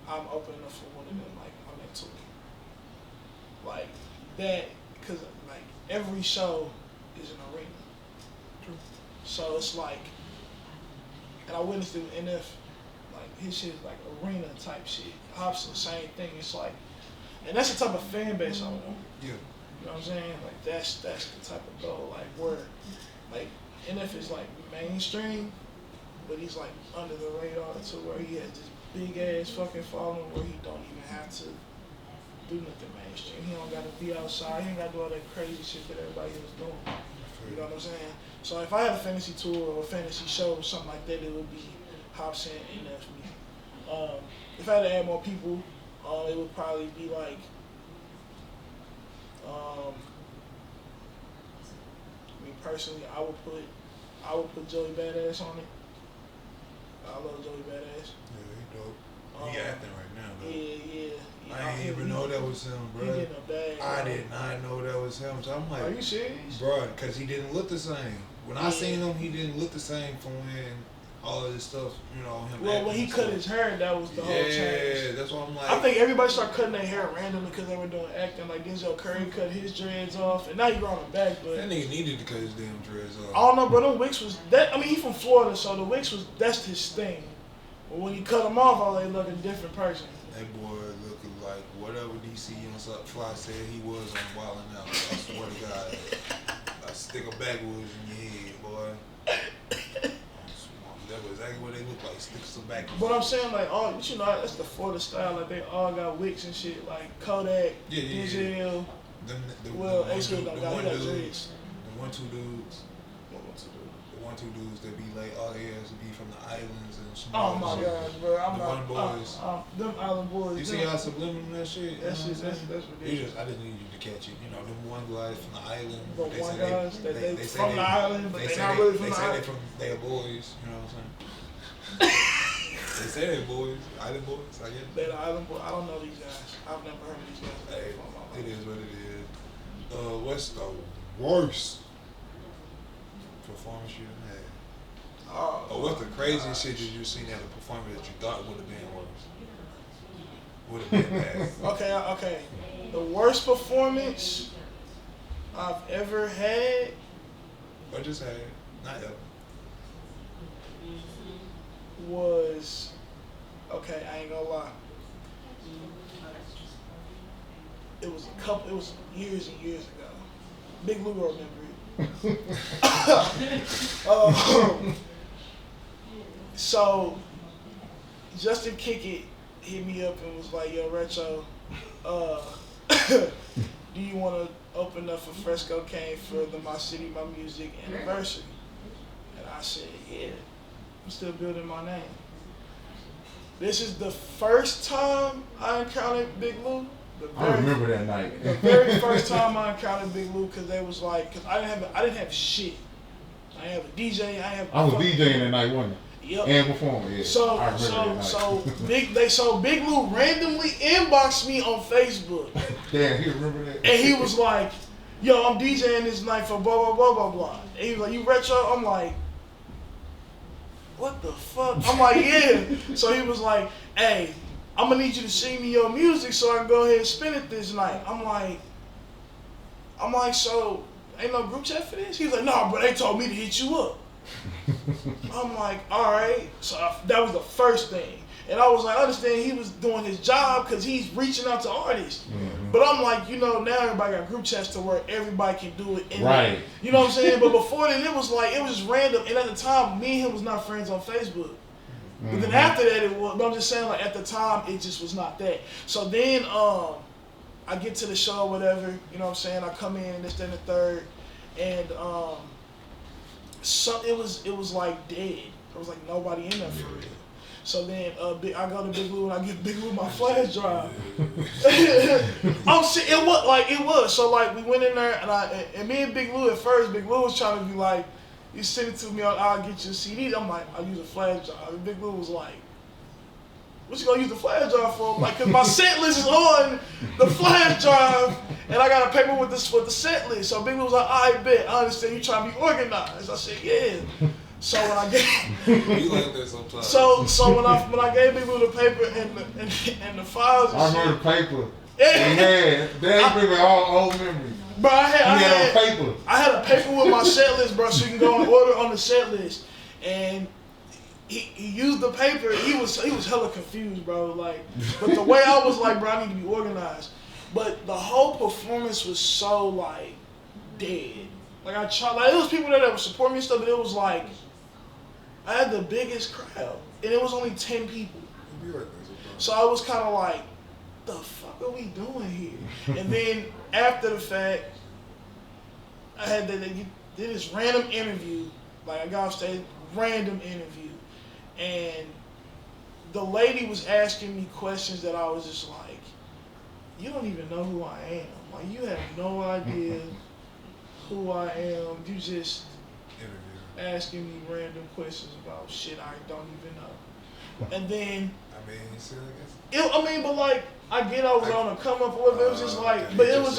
Speaker 4: I'm opening up for one of them, like on that tour. Like that, cause like every show is an arena. So it's like, and I witnessed it with NF, like his shit is like arena type shit. Hobson, same thing. It's like, and that's the type of fan base I want.
Speaker 3: Yeah.
Speaker 4: You know what I'm saying? Like that's the type of goal. Like where, like NF is like mainstream, but he's like under the radar to where he has this big ass fucking following where he don't even have to do nothing mainstream. He don't gotta be outside. He ain't gotta do all that crazy shit that everybody else doing. You know what I'm saying? So if I had a fantasy tour or a fantasy show or something like that, it would be Hobson and NF me. If I had to add more people, it would probably be like me personally, I would put Joey Badass on it. I love Joey Badass.
Speaker 3: Yeah, he dope. He acting right now, though.
Speaker 4: Yeah.
Speaker 3: I didn't even know that was him, bro.
Speaker 4: He getting a bag.
Speaker 3: I did not know that was him. So I'm like,
Speaker 4: Are you serious?
Speaker 3: bro, because he didn't look the same. When I seen him, he didn't look the same from when all of this stuff, you know, him.
Speaker 4: Well, when he
Speaker 3: acting
Speaker 4: cut
Speaker 3: and
Speaker 4: his
Speaker 3: stuff.
Speaker 4: hair, that was the whole change.
Speaker 3: Yeah, that's what I'm like.
Speaker 4: I think everybody started cutting their hair randomly because they were doing acting. Like Denzel Curry cut his dreads off, and now he growing them back. But
Speaker 3: that nigga needed to cut his damn dreads off.
Speaker 4: I don't know, bro. Them wigs was that. I mean, he from Florida, so the wigs that's his thing. But when he cut them off, all they look a different person.
Speaker 3: That boy looking like whatever DC on Fly said he was on Wildin' Out. I swear to God. I stick a backwoods in your head, boy. That was exactly what they look like. Stick some backwoods.
Speaker 4: But I'm saying, like, all you know, that's the Florida style. Like, they all got wigs and shit. Like Kodak, Denzel. Well, actually, don't got dreads.
Speaker 3: The one, two dudes that be like, all they has to be from the islands and small.
Speaker 4: Oh my gosh, bro! I'm
Speaker 3: the
Speaker 4: not.
Speaker 3: one boys.
Speaker 4: Them island boys.
Speaker 3: You see how subliminal that shit?
Speaker 4: That's ridiculous.
Speaker 3: I just need you to catch it. You know, them one guys from the island.
Speaker 4: But
Speaker 3: they
Speaker 4: one
Speaker 3: say
Speaker 4: guys
Speaker 3: they
Speaker 4: from the island, but they not really from the island.
Speaker 3: They are boys. You know what I'm saying? They say they're boys, island boys. I guess.
Speaker 4: They're the island boys. I don't know these guys. I've never heard of these guys.
Speaker 3: Hey, it is what it is. What's the worst performance you had? Or what's the craziest shit that you seen at a performance that you thought would have been worse? Would have been bad.
Speaker 4: Okay. The worst performance I've ever had.
Speaker 3: Or just had, not ever.
Speaker 4: Was, okay, I ain't gonna lie. It was years and years ago. Big Lou will remember it. So Justin Kickett hit me up and was like, "Yo, Retro, do you want to open up for Fresco Kane for the My City, My Music anniversary?" And I said, "Yeah, I'm still building my name." This is the first time I encountered Big Lou.
Speaker 6: I remember that night.
Speaker 4: The very first time I encountered Big Lou, because they was like, because I didn't have shit. I didn't have a DJ.
Speaker 6: I was DJing that night, wasn't I?
Speaker 4: Yep.
Speaker 6: And performing, yeah.
Speaker 4: So Big Lou randomly inboxed me on Facebook.
Speaker 6: Damn, he remember that?
Speaker 4: And he was like, "Yo, I'm DJing this night for blah blah blah blah blah." And he was like, "You Retro?" I'm like, "What the fuck?" I'm like, "Yeah." So he was like, "Hey, I'm gonna need you to sing me your music so I can go ahead and spin it this night." I'm like, "So ain't no group chat for this?" He's like, "No, but they told me to hit you up." I'm like, "All right." So that was the first thing. And I was like, I understand he was doing his job because he's reaching out to artists. Mm-hmm. But I'm like, now everybody got group chats to where everybody can do it.
Speaker 6: Right.
Speaker 4: You know what I'm saying? But before then, it was just random. And at the time, me and him was not friends on Facebook. Mm-hmm. But then after that, it was. But I'm just saying, like, at the time, it just was not that. So then I get to the show, whatever. You know what I'm saying? I come in, and this, then the third. And it was like dead. There was like nobody in there for real. So then I go to Big Lou and I give Big Lou my flash drive. It was. So like we went in there and me and Big Lou at first, Big Lou was trying to be like, "You send it to me, I'll get you a CD." I'm like, "I'll use a flash drive." And Big Lou was like, "What you gonna use the flash drive for?" I'm like, "Cause my set list is on the flash drive and I got a paper with the set list." So Big Lou was like, "I bet, I understand you trying to be organized." I said, "Yeah." So when I gave,
Speaker 3: you like that sometimes.
Speaker 4: So when I gave Big Lou the paper and the files, and
Speaker 6: I remember the paper. Yeah, that bring me all old memories.
Speaker 4: Bro, I had
Speaker 6: paper.
Speaker 4: I had a paper with my set list, bro, so you can go and order on the set list. And he used the paper. He was hella confused, bro. Like, but the way I was like, bro, I need to be organized. But the whole performance was so like dead. Like I tried, like it was people there that would support me and stuff, but it was like I had the biggest crowd, and it was only 10 people. So I was kind of like, the fuck are we doing here? And then after the fact, I had they did this random interview. Like I got off stage, random interview, and the lady was asking me questions that I was just like, you don't even know who I am. Like you have no idea who I am. You just asking me random questions about shit I don't even know. And then but like I get I was on a come up or whatever. It was just like, but it was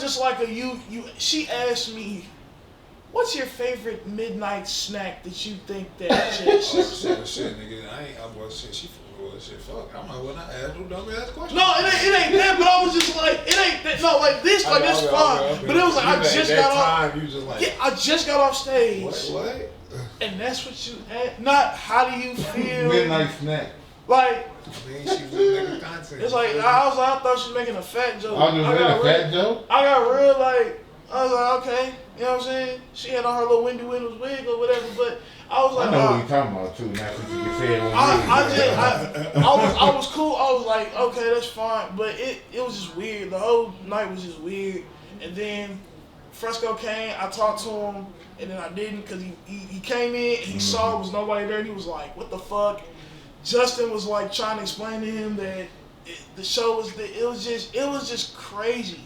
Speaker 4: just like a you. She asked me, "What's your favorite midnight snack that you think that just?"
Speaker 3: Shit, nigga. Shit, fuck. I'm not gonna ask no dumb ass questions.
Speaker 4: No, it ain't that. But I was just like, it ain't that. No, like this, like that's fine. But it was like I just got off.
Speaker 3: You just like,
Speaker 4: yeah, I just got off stage.
Speaker 3: What?
Speaker 4: And that's what you ask. Not how do you feel?
Speaker 6: Midnight snack.
Speaker 4: Like.
Speaker 3: I mean, she was making content.
Speaker 4: It's like I thought she was making a fat joke.
Speaker 6: I was making a fat joke.
Speaker 4: I got real like. I was like, okay, you know what I'm saying? She had on her little Wendy Williams wig or whatever, but I was like,
Speaker 6: I know what you're talking about too. Now since you can say it on
Speaker 4: I was cool. I was like, okay, that's fine, but it was just weird. The whole night was just weird. And then Fresco came. I talked to him, and then I didn't because he came in. He saw there was nobody there, and he was like, what the fuck? Justin was like trying to explain to him that the show was it was just crazy.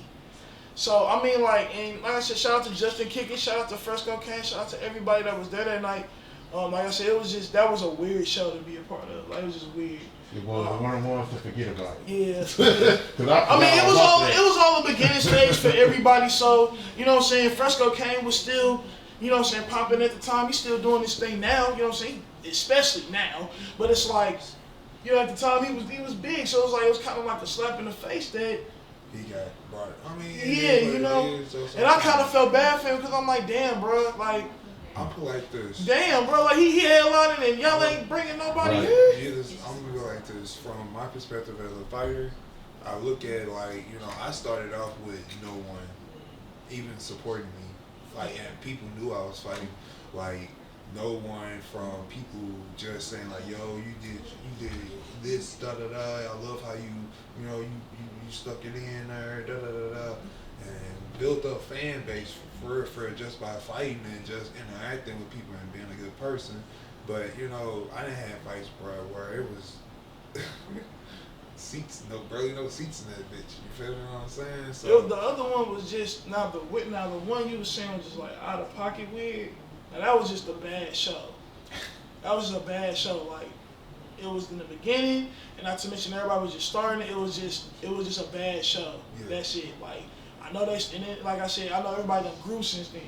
Speaker 4: So I mean, like I said, shout out to Justin Kickett, shout out to Fresco Kane, shout out to everybody that was there that night. Like I said, that was a weird show to be a part of. Like it was just weird.
Speaker 6: It was one of the ones to forget about it.
Speaker 4: Yeah. I mean, it was all the beginning stage for everybody. So you know what I'm saying. Fresco Kane was still, you know what I'm saying, popping at the time. He's still doing this thing now. You know what I'm saying, especially now. But it's like, you know, at the time he was big. So it was kind of like a slap in the face that.
Speaker 3: He got brought. I mean,
Speaker 4: yeah, you know, and I kind of felt bad for him because I'm like, damn, bro, like,
Speaker 3: I'm like this.
Speaker 4: Damn, bro, like he headlining and y'all ain't bringing nobody
Speaker 3: right.
Speaker 4: here.
Speaker 3: I'm gonna go like this. From my perspective as a fighter, I look at like, you know, I started off with no one. even supporting me. Like, and people knew I was fighting. Like, no one from people just saying like, yo, you did this, da da da. I love how you stuck it in there, da da da da, and built up fan base for just by fighting and just interacting with people and being a good person. But I didn't have fights, bro, where it was seats, barely no seats in that bitch. You feel what I'm saying? So
Speaker 4: The other one was just the one you were saying was just like out of pocket weird. And that was just a bad show. That was just a bad show. Like, it was in the beginning, and not to mention everybody was just starting it. It was just a bad show. Yeah. That's it. Like, I know and then, like I said, I know everybody done grew since then.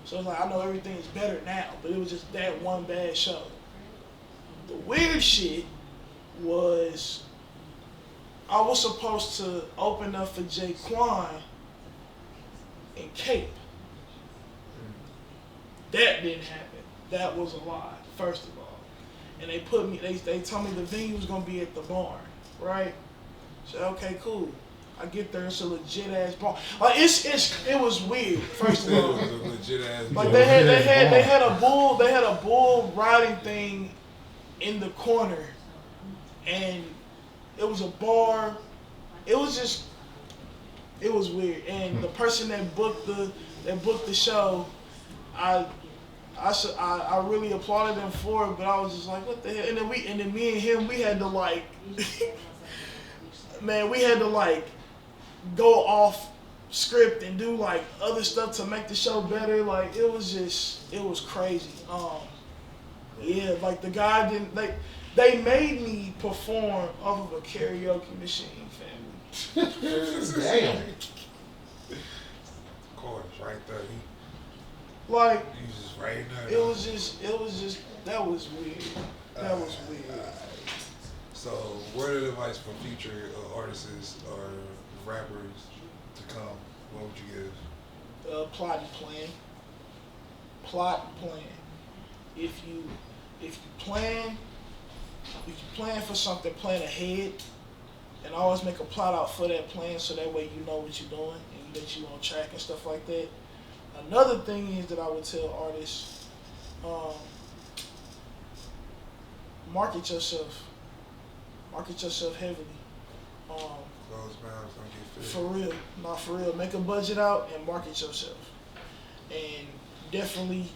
Speaker 4: So it's like I know everything is better now, but it was just that one bad show. The weird shit was I was supposed to open up for Jaquan in Cape. That didn't happen. That was a lie, first of all. And they told me the venue was gonna be at the barn, right? So okay, cool. I get there, it's a legit ass barn. Like it was weird, first of all.
Speaker 3: It was a legit ass
Speaker 4: like they had a bull riding thing in the corner, and it was a bar. It was weird. And the person that booked the show, I really applauded them for it, but I was just like, what the hell? And then me and him, we had to like, man, we had to like go off script and do like other stuff to make the show better. Like it was crazy. Yeah, like the guy didn't they made me perform off of a karaoke machine, family.
Speaker 6: Damn.
Speaker 3: Of course, right there.
Speaker 4: Like
Speaker 3: You just right there.
Speaker 4: it was just that was weird. That was weird.
Speaker 3: So, word of advice for future artists or rappers to come, what would you give?
Speaker 4: Plot and plan. Plot and plan. If you plan for something, plan ahead, and always make a plot out for that plan, so that way you know what you're doing and that you're on track and stuff like that. Another thing is that I would tell artists, market yourself. Market yourself heavily.
Speaker 3: Close mouths don't get fed.
Speaker 4: For real. Not for real. Make a budget out and market yourself. And definitely,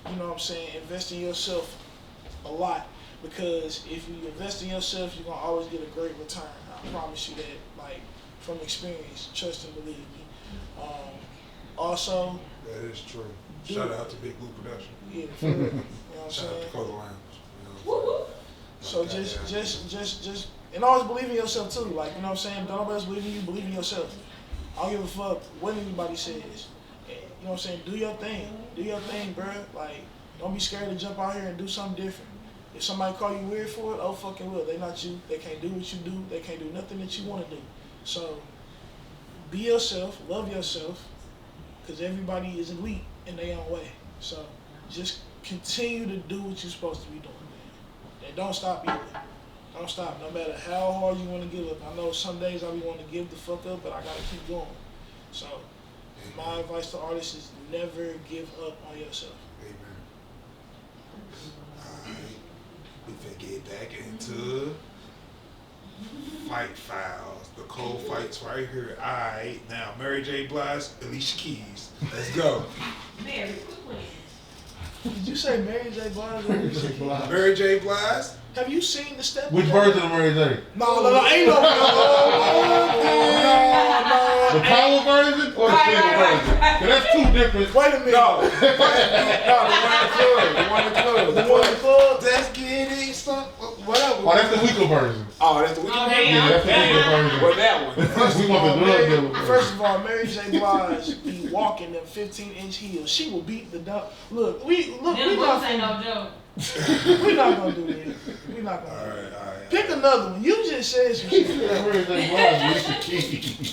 Speaker 4: invest in yourself a lot. Because if you invest in yourself, you're going to always get a great return. I promise you that, like, from experience. Trust and believe me. Also,
Speaker 3: that is true. Shout out to Big Blue Production.
Speaker 4: Yeah, for real. You know what I'm
Speaker 3: Shout out
Speaker 4: saying?
Speaker 3: to Dakota Lounge.
Speaker 4: So just, and always believe in yourself too. Like, you know what I'm saying? Don't nobody else believe in you, believe in yourself. I don't give a fuck what anybody says. You know what I'm saying? Do your thing. Do your thing, bro. Like, don't be scared to jump out here and do something different. If somebody call you weird for it, oh fucking well. They not you. They can't do what you do. They can't do nothing that you want to do. So, be yourself. Love yourself. Because everybody is elite in their own way. So, just continue to do what you're supposed to be doing, man. And don't stop either. Don't stop. No matter how hard you want to give up. I know some days I be wanting to give the fuck up, but I got to keep going. So, my advice to artists is never give up on yourself.
Speaker 3: Amen. Alright. We finna get back into Fight Files. The cold fights right here. Alright. Now, Mary J. Blige, Alicia Keys. Let's go.
Speaker 5: Mary, quit playing.
Speaker 4: Did you say Mary J. Blige?
Speaker 3: Mary J. Blige?
Speaker 4: Have you seen the step?
Speaker 6: Which version of Mary J?
Speaker 4: No, ain't no.
Speaker 6: The power version or the single version? 'Cause that's two different.
Speaker 4: Wait a minute.
Speaker 3: No, the one in the club.
Speaker 4: The one in the club?
Speaker 3: Let's get it, whatever.
Speaker 6: Oh, that's the weaker version.
Speaker 3: Oh, that's the weaker
Speaker 5: Oh,
Speaker 3: version?
Speaker 6: Yeah, that's the weaker version.
Speaker 3: Well, that one.
Speaker 6: We want the drug dealer version.
Speaker 4: First of all, Mary J. Blige be walking them 15-inch heels. She will beat the dog. Look, we
Speaker 5: Them
Speaker 4: not
Speaker 5: boots ain't no joke.
Speaker 4: we not gonna do that. We not gonna. Do that.
Speaker 3: Alright.
Speaker 4: Pick another one. You just said some shit.
Speaker 6: Mary J. Blige, Alicia Keys.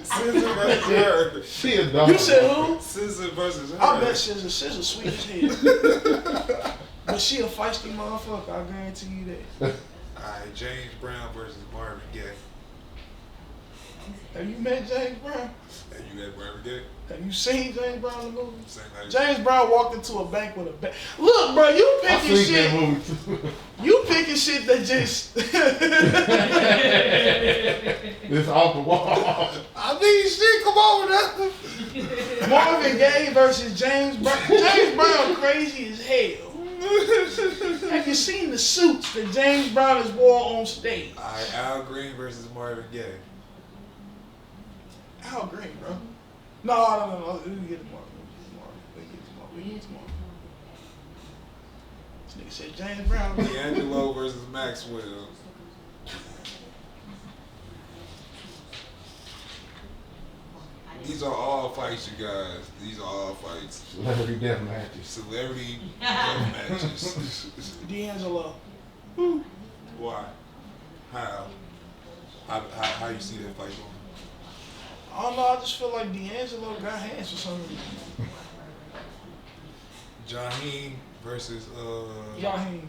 Speaker 3: SZA versus her.
Speaker 6: She a dog.
Speaker 4: You said who?
Speaker 3: SZA versus her.
Speaker 4: I bet SZA sweet as hell. But she a feisty motherfucker. I guarantee you that.
Speaker 3: Alright, James Brown versus Marvin Gaye.
Speaker 4: Have you met James Brown?
Speaker 3: Hey, you met Marvin Gaye?
Speaker 4: Have you seen James Brown in the movie?
Speaker 3: Same like
Speaker 4: James Brown walked into a bank with a bag. Look, bro, you
Speaker 6: I
Speaker 4: picking
Speaker 6: seen
Speaker 4: shit.
Speaker 6: that movie too.
Speaker 4: You picking shit that just.
Speaker 6: It's off the wall.
Speaker 3: I mean, shit, come on now.
Speaker 4: Marvin Gaye versus James Brown. James Brown crazy as hell. Have you seen the suits that James Brown has wore on stage?
Speaker 3: Alright, Al Green versus Marvin Gaye.
Speaker 4: Al Green, bro. No. We can get to Marvin. This nigga said James Brown.
Speaker 3: D'Angelo versus Maxwell. These are all fights, you guys. These are all fights.
Speaker 6: Celebrity death matches.
Speaker 3: Celebrity death matches.
Speaker 4: D'Angelo.
Speaker 3: Why? How you see that fight going?
Speaker 4: I don't know. I just feel like D'Angelo got hands for some reason.
Speaker 3: Jaheim versus
Speaker 4: Jaheim.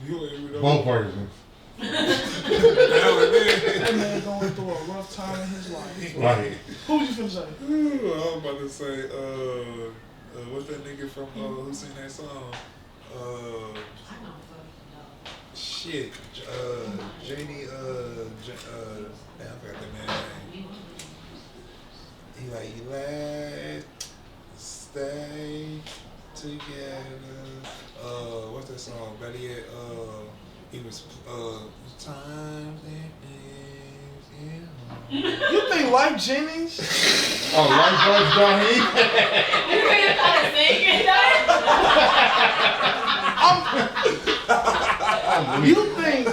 Speaker 3: You ain't even know.
Speaker 6: Both versions.
Speaker 4: That man going through a rough time in his life.
Speaker 6: Right.
Speaker 4: Who was you finna say?
Speaker 3: I was about to say, what's that nigga from who sing that song? Shit, JD, damn, I forgot that man's name. He like, let's stay together. What's that song? Better yet, he was, times and things, yeah.
Speaker 4: You think Life Jennings?
Speaker 6: Oh, Life versus Jaheim?
Speaker 5: You ain't trying to sing it,
Speaker 4: You think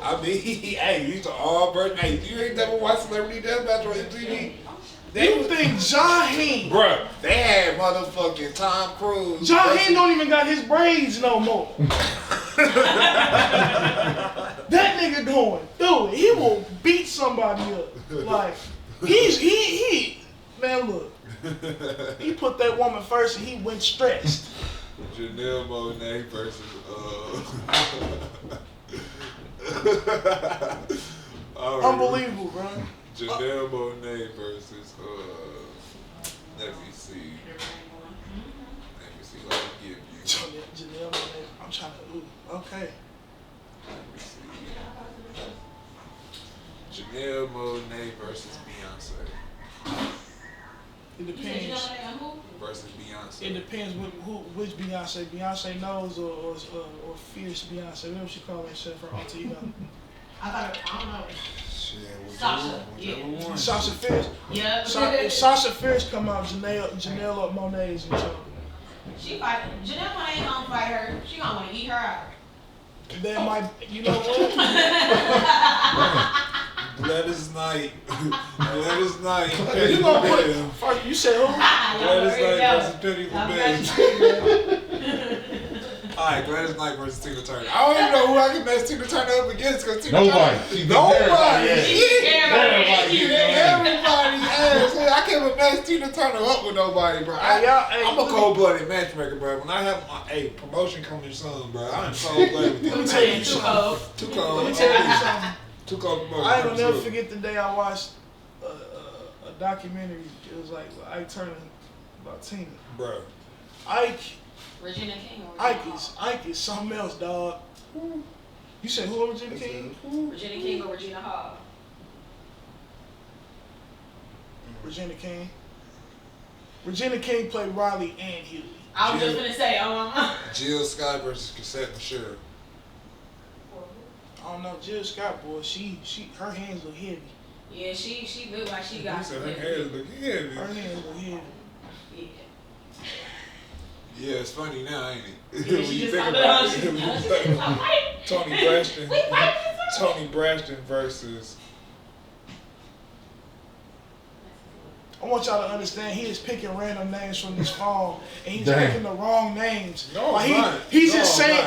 Speaker 3: I mean, hey, these are all bird. Hey, you ain't never watched Celebrity Deathmatch on MTV?
Speaker 4: you think Jaheim?
Speaker 3: Bruh, they had motherfucking Tom Cruise.
Speaker 4: Jaheim don't even got his braids no more. That nigga going through it. He will beat somebody up. Like he man, look. He put that woman first and he went stressed.
Speaker 3: Janelle Monáe versus
Speaker 4: Unbelievable, bro.
Speaker 3: Janelle Monáe versus let me see what I give you.
Speaker 4: Janelle Monáe. I'm trying to okay.
Speaker 3: Let me see. Janelle Monáe versus Beyonce.
Speaker 4: It depends.
Speaker 3: Versus Beyonce.
Speaker 4: It depends which Beyonce. Beyonce knows or fierce Beyonce. Whatever she call herself, her alter ego.
Speaker 5: I don't know.
Speaker 3: Shit,
Speaker 5: Sasha,
Speaker 3: whichever
Speaker 5: yeah.
Speaker 3: one.
Speaker 4: Sasha Fierce.
Speaker 5: Yeah.
Speaker 4: If Sasha Fierce come out, Janelle Monáe is in trouble.
Speaker 5: She fight. Janelle Monáe ain't gonna fight her. She gonna wanna eat her out.
Speaker 4: That might, you know what?
Speaker 3: Gladys Knight. Gladys Knight.
Speaker 4: You gonna put first, you said who?
Speaker 3: Gladys Knight versus Penny LeBay. Alright, Gladys Knight versus Tina Turner. I don't even know who I can match Tina Turner up against because Tina
Speaker 6: Nobody.
Speaker 3: Turner. Nobody.
Speaker 6: Everybody.
Speaker 3: Everybody ass. I can't even match Tina Turner up with nobody, bro. I'm a cold-blooded matchmaker, bro. When I have my promotion coming soon, bro, I'm cold-blooded with
Speaker 4: Let me
Speaker 3: Tina
Speaker 4: tell you
Speaker 5: Too
Speaker 4: something.
Speaker 5: cold.
Speaker 3: Too cold.
Speaker 4: Let me tell you something.
Speaker 3: Too cold promotion.
Speaker 4: I ain't gonna never
Speaker 3: coming soon.
Speaker 4: forget the day I watched a documentary. It was like Ike Turner about Tina.
Speaker 3: Bro.
Speaker 4: Ike
Speaker 5: Regina King or
Speaker 4: Ike is something else, dog. You said who? Regina King?
Speaker 5: Regina King or Regina Hall?
Speaker 4: Regina King. Regina King played Riley and Huey.
Speaker 5: I was just gonna say,
Speaker 3: Jill Scott versus Cassette Michelle.
Speaker 4: I don't know, Jill Scott, boy. Her hands look heavy.
Speaker 5: Yeah, she looked like she got.
Speaker 3: You said her hands look heavy.
Speaker 4: Her hands look heavy.
Speaker 5: Yeah.
Speaker 3: Yeah, it's funny now, ain't it?
Speaker 5: Yeah,
Speaker 3: When
Speaker 5: she
Speaker 3: you
Speaker 5: just
Speaker 3: think
Speaker 5: found
Speaker 3: about
Speaker 5: out.
Speaker 3: it. When you think about Tony Braxton. Tony Braxton versus.
Speaker 4: I want y'all to understand he is picking random names from his phone and he's
Speaker 6: Damn.
Speaker 4: picking the wrong names.
Speaker 3: No,
Speaker 4: like
Speaker 3: I'm not.
Speaker 4: he's
Speaker 3: No,
Speaker 4: just
Speaker 3: I'm
Speaker 4: saying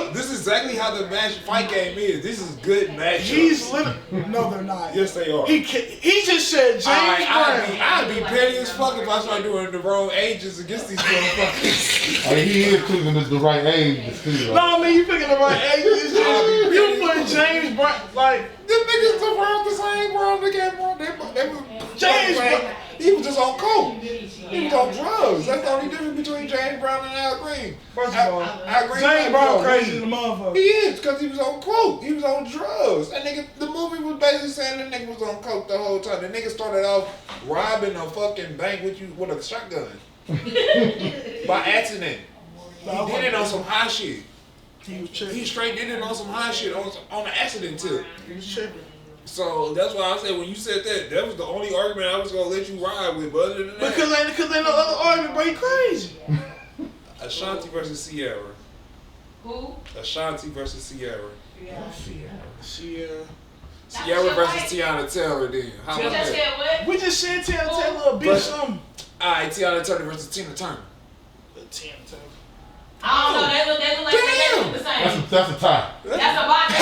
Speaker 3: not. This is exactly how the fight game is. This is good matchups.
Speaker 4: he's literally no, they're not.
Speaker 3: Yes, they are.
Speaker 4: He just said James Brown.
Speaker 3: I'd be petty as fuck if I started doing the wrong ages against these motherfuckers.
Speaker 6: I mean, he is choosing the right age to see.
Speaker 4: No, I mean you picking the right age. You put James Brown, like
Speaker 3: Them niggas around the same world again, bro. They was
Speaker 4: James Brown.
Speaker 3: He was just on coke. He was on drugs. That's the only difference between James Brown and Al Green.
Speaker 4: First of all,
Speaker 3: Al Green
Speaker 4: James
Speaker 3: was
Speaker 4: Brown
Speaker 3: on
Speaker 4: crazy
Speaker 3: weed.
Speaker 4: than the motherfucker.
Speaker 3: He is, because he was on coke. He was on drugs. That nigga, the movie was basically saying that nigga was on coke the whole time. The nigga started off robbing a fucking bank with a shotgun. By accident. He did it on some high shit.
Speaker 4: He was tripping.
Speaker 3: He straight did it on some high shit on an accident tip.
Speaker 4: He was tripping.
Speaker 3: So that's why I said when you said that was the only argument I was gonna let you ride with. But other than that,
Speaker 4: Because ain't no other argument, bro. You crazy.
Speaker 3: Ashanti versus Sierra.
Speaker 5: Who?
Speaker 3: Ashanti versus Sierra.
Speaker 5: Yeah.
Speaker 4: Sierra.
Speaker 3: Sierra versus Tiana Taylor. Then how
Speaker 5: You
Speaker 3: about
Speaker 5: just
Speaker 3: that?
Speaker 5: said what?
Speaker 4: We just said tell a bitch
Speaker 3: But-
Speaker 4: something.
Speaker 3: Alright, Tiana Turner versus Tina Turner.
Speaker 5: I don't know. They look like they look the same.
Speaker 6: That's a tie.
Speaker 5: That's a box.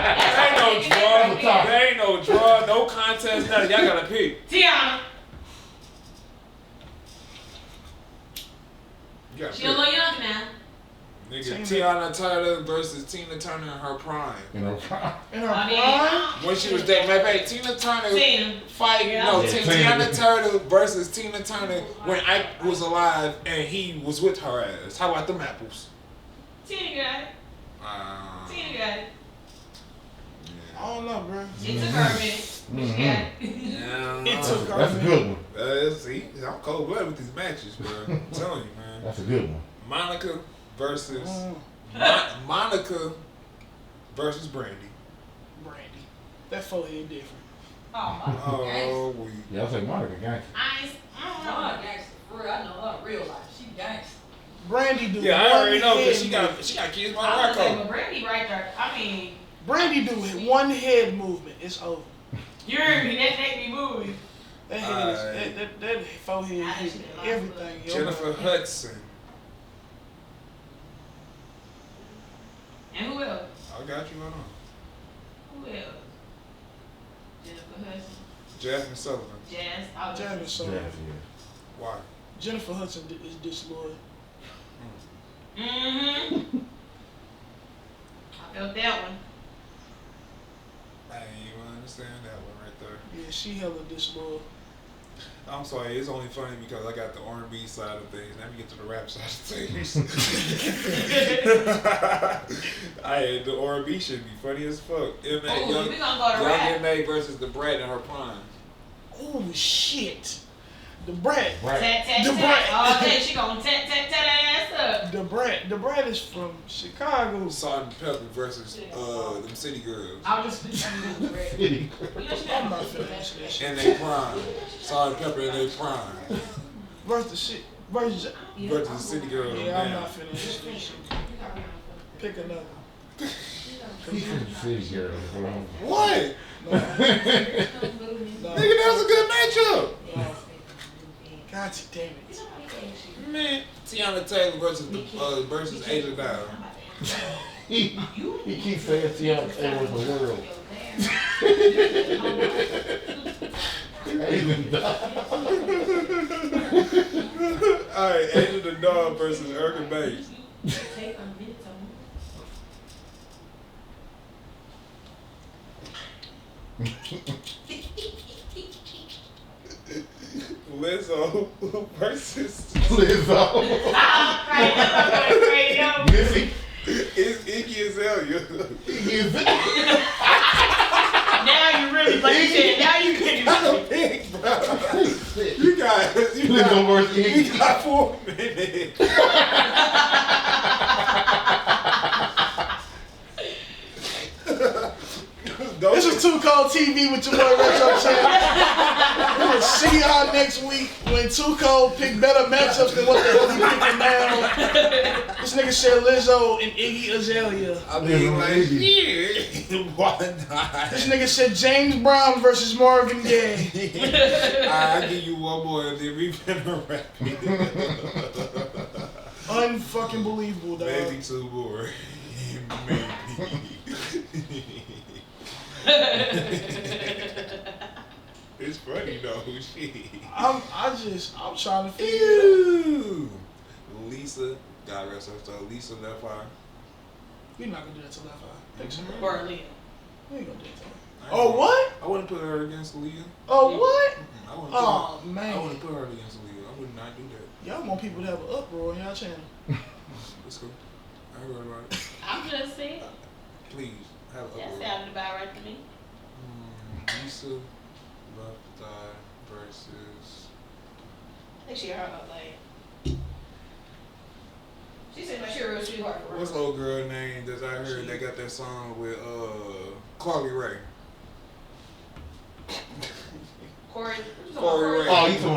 Speaker 3: That ain't no draw. That ain't no draw. No contest. Nothing. Y'all gotta pick.
Speaker 5: Tiana.
Speaker 3: You gotta
Speaker 5: She
Speaker 3: pick.
Speaker 5: a little young now.
Speaker 3: Nigga, Tiana Taylor versus Tina Turner in her prime.
Speaker 6: You know,
Speaker 4: In her
Speaker 5: I
Speaker 4: prime.
Speaker 5: mean,
Speaker 3: When she was dating, maybe Tina Turner
Speaker 5: Tina.
Speaker 3: fighting.
Speaker 5: Yeah.
Speaker 3: No,
Speaker 6: Yeah,
Speaker 3: Tiana
Speaker 6: Tina.
Speaker 3: Turner versus Tina Turner when Ike was alive and he was with her ass. How about them apples?
Speaker 5: Tina got it. Tina got it.
Speaker 4: I don't know, bro.
Speaker 5: It took her a minute. But she got it.
Speaker 3: Yeah,
Speaker 4: It took her.
Speaker 6: That's a good one.
Speaker 3: See, I'm cold blooded with these matches, bro. I'm telling you, man.
Speaker 6: That's a good one.
Speaker 3: Monica versus Monica versus Brandy.
Speaker 4: Brandy. That forehead different.
Speaker 5: Oh, my God.
Speaker 3: Oh, we.
Speaker 6: Yeah, I say Monica gangster.
Speaker 5: I don't know. Gangster. For real, I know her real life. She gangster.
Speaker 4: Brandy do.
Speaker 3: Yeah, I already know because she got kids by
Speaker 5: I was gonna say,
Speaker 3: Rocco.
Speaker 5: but Brandy right there. I mean,
Speaker 4: Brandy do one head movement. It's over.
Speaker 5: you heard me. That make me move.
Speaker 4: That head is, that forehead
Speaker 5: I
Speaker 4: hit
Speaker 5: just didn't like
Speaker 4: everything. yo.
Speaker 3: Jennifer Hudson.
Speaker 5: And who else?
Speaker 3: I got you. Hold on.
Speaker 5: Who else? Jennifer Hudson.
Speaker 3: Jasmine Sullivan.
Speaker 5: Jazz.
Speaker 4: Jasmine
Speaker 6: Yeah,
Speaker 4: Sullivan.
Speaker 6: yeah.
Speaker 3: Why?
Speaker 4: Jennifer Hudson is disloyal.
Speaker 5: Mm-hmm. I felt that one.
Speaker 3: I ain't even understand that one right there.
Speaker 4: Yeah, she hella disloyal.
Speaker 3: I'm sorry, it's only funny because I got the R&B side of things. Let me get to the rap side of things. The R&B should be funny as fuck.
Speaker 5: Oh, we gonna go to rap.
Speaker 3: Young M.A. versus the Brat in her prime.
Speaker 4: Oh shit. The Brat.
Speaker 5: Tat, tat,
Speaker 4: The
Speaker 5: tat.
Speaker 4: Brat.
Speaker 5: All day she gonna tat, tat, tat that ass up.
Speaker 4: The Brat is from Chicago.
Speaker 3: Salt and Pepper versus them City Girls.
Speaker 5: I was just trying to do the red. You know she
Speaker 4: I'm
Speaker 5: got
Speaker 4: not finna answer that shit.
Speaker 3: In their prime. Salt and Pepper in their prime.
Speaker 4: Versus the shit. Versus.
Speaker 3: Versus the City Girls.
Speaker 4: Yeah, I'm
Speaker 3: now.
Speaker 4: not finna answer that shit. Pick another.
Speaker 6: He's from the city, girl.
Speaker 3: What?
Speaker 4: No.
Speaker 3: Nigga, that was a good matchup.
Speaker 4: God damn it.
Speaker 3: Man, Tiana Taylor versus Asia Down.
Speaker 6: He keeps saying Tiana Taylor the world. Even
Speaker 3: Alright, Asia the Dog versus Erkin Banks. Lizzo versus
Speaker 6: Lizzo. Missy.
Speaker 3: it's Iggy Azalea.
Speaker 5: Now you really, like you said, now you can
Speaker 3: Big, bro. You got
Speaker 6: Lizzo versus
Speaker 3: you
Speaker 6: Iggy.
Speaker 3: got 4 minutes.
Speaker 4: This is Too Cold TV with your boy Retro Champ. We will see y'all next week when Too Cold pick better matchups than what the hell he picking now. This nigga said Lizzo and Iggy Azalea.
Speaker 3: I mean, like, yeah, why
Speaker 4: This
Speaker 3: not?
Speaker 4: nigga said James Brown versus Marvin Gaye.
Speaker 3: I'll give you one more and then we finna wrap it.
Speaker 4: Unfucking believable, dog.
Speaker 3: Maybe 2 more. Maybe. It's funny though, shit.
Speaker 4: I'm trying to figure it
Speaker 3: Ew. Lisa, God rest her soul. Lisa left her.
Speaker 4: We not gonna do that to Left Eye. Pick somebody.
Speaker 5: Or Aaliyah.
Speaker 4: We ain't gonna do that to her. Oh, what?
Speaker 3: I wouldn't put her against Aaliyah.
Speaker 4: Oh, what?
Speaker 3: I wouldn't
Speaker 4: Oh,
Speaker 3: put her,
Speaker 4: man.
Speaker 3: I wouldn't put her against Aaliyah. I would not do that.
Speaker 4: Y'all want people to have an uproar on y'all channel.
Speaker 3: Let's go. I heard about it.
Speaker 7: I'm just saying.
Speaker 3: Please, have a
Speaker 7: That sounded about right to me.
Speaker 3: Lisa Left Eye versus.
Speaker 5: I think she heard about like. She seems like she a real sweetheart for real.
Speaker 3: What's the old girl name that I heard that got that song with Carly Rae?
Speaker 5: Corey.
Speaker 3: Corey Ray.
Speaker 6: Oh, you talking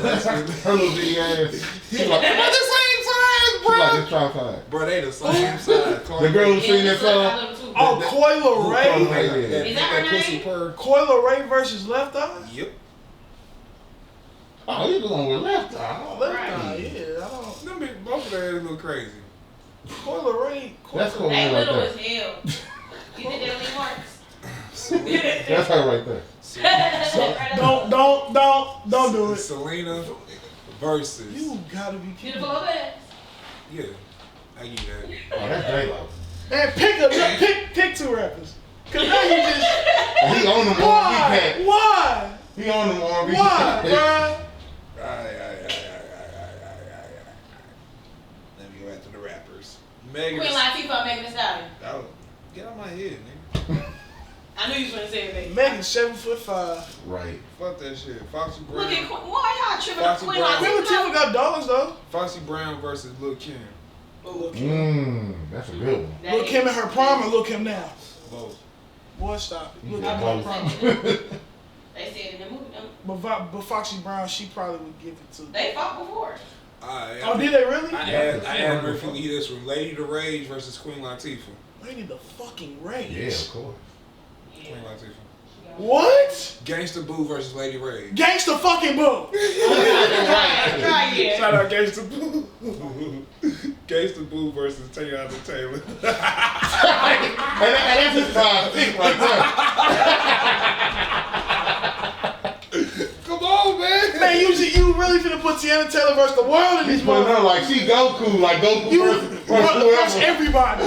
Speaker 6: about her little bitty ass. She like,
Speaker 3: They're the same size,
Speaker 6: she
Speaker 3: bro.
Speaker 6: like this tripod.
Speaker 3: Bro, they the same size.
Speaker 6: The girl who sing that song.
Speaker 4: Oh, Coyle Ray?
Speaker 6: Ray.
Speaker 7: Is that her
Speaker 3: pussy
Speaker 7: name?
Speaker 3: purr.
Speaker 4: Coyle Ray versus Left Eye?
Speaker 3: Yep.
Speaker 6: Oh, you going with left eye.
Speaker 4: Oh, Left Eye, yeah. I don't.
Speaker 3: Them big, both of their ass look crazy.
Speaker 4: Coyle Ray.
Speaker 6: That's cool.
Speaker 7: They
Speaker 6: Right
Speaker 7: little
Speaker 6: there.
Speaker 7: as hell. You think they only marks?
Speaker 6: That's her right there.
Speaker 4: Don't do it.
Speaker 3: Selena versus.
Speaker 4: You gotta be kidding
Speaker 7: Beautiful
Speaker 4: me.
Speaker 7: best.
Speaker 3: Yeah, I give you that.
Speaker 6: Oh, that's J-Lo.
Speaker 4: Man, pick two rappers. Cause now you just.
Speaker 6: He on them R&B
Speaker 4: Why?
Speaker 6: cat.
Speaker 4: Why?
Speaker 6: He on them R&B
Speaker 4: Why,
Speaker 6: cat.
Speaker 4: bruh?
Speaker 3: Let me go back to the rappers.
Speaker 7: Queen
Speaker 3: Megan.
Speaker 7: Latifah, Megan Thee Stallion.
Speaker 3: Oh, get out my head, nigga.
Speaker 7: I knew you was gonna say it, baby.
Speaker 4: Megan 7'5".
Speaker 6: Right.
Speaker 3: Fuck that shit. Foxy Brown.
Speaker 7: Look at why y'all tripping on
Speaker 3: Foxy
Speaker 7: Queen
Speaker 3: Brown.
Speaker 4: Queen
Speaker 7: Latifah?
Speaker 4: Latifah got dollars though.
Speaker 3: Foxy Brown versus Lil Kim.
Speaker 4: Lil Kim.
Speaker 6: That's a good one.
Speaker 7: That
Speaker 4: Lil
Speaker 7: is-
Speaker 4: Kim in her prime or Lil Kim now?
Speaker 3: Both.
Speaker 4: Boy, stop it. Lil
Speaker 6: Yeah,
Speaker 4: Kim in her
Speaker 6: both.
Speaker 4: prime.
Speaker 7: They said in the movie, them.
Speaker 4: But Foxy Brown, she probably would give it to.
Speaker 7: They fought before.
Speaker 4: Oh, did they really?
Speaker 3: I add Murphy Lee this from Lady the Rage versus Queen Latifah.
Speaker 4: Lady the fucking Rage.
Speaker 6: Yeah, of course.
Speaker 3: Queen Latifah.
Speaker 4: What?
Speaker 3: Gangsta Boo versus Lady Rage.
Speaker 4: Gangsta fucking boo.
Speaker 7: Try again.
Speaker 3: Shout out Gangsta Boo. Gangsta Boo versus Teyana Taylor.
Speaker 6: And that's his prime pick right there.
Speaker 3: Come on, man.
Speaker 4: Man, you really finna put Tiana Taylor versus the world in
Speaker 6: He's
Speaker 4: this
Speaker 6: putting her
Speaker 4: motherfucker.
Speaker 6: like she Goku, like Goku
Speaker 4: You
Speaker 6: versus
Speaker 4: versus
Speaker 6: whoever.
Speaker 4: everybody.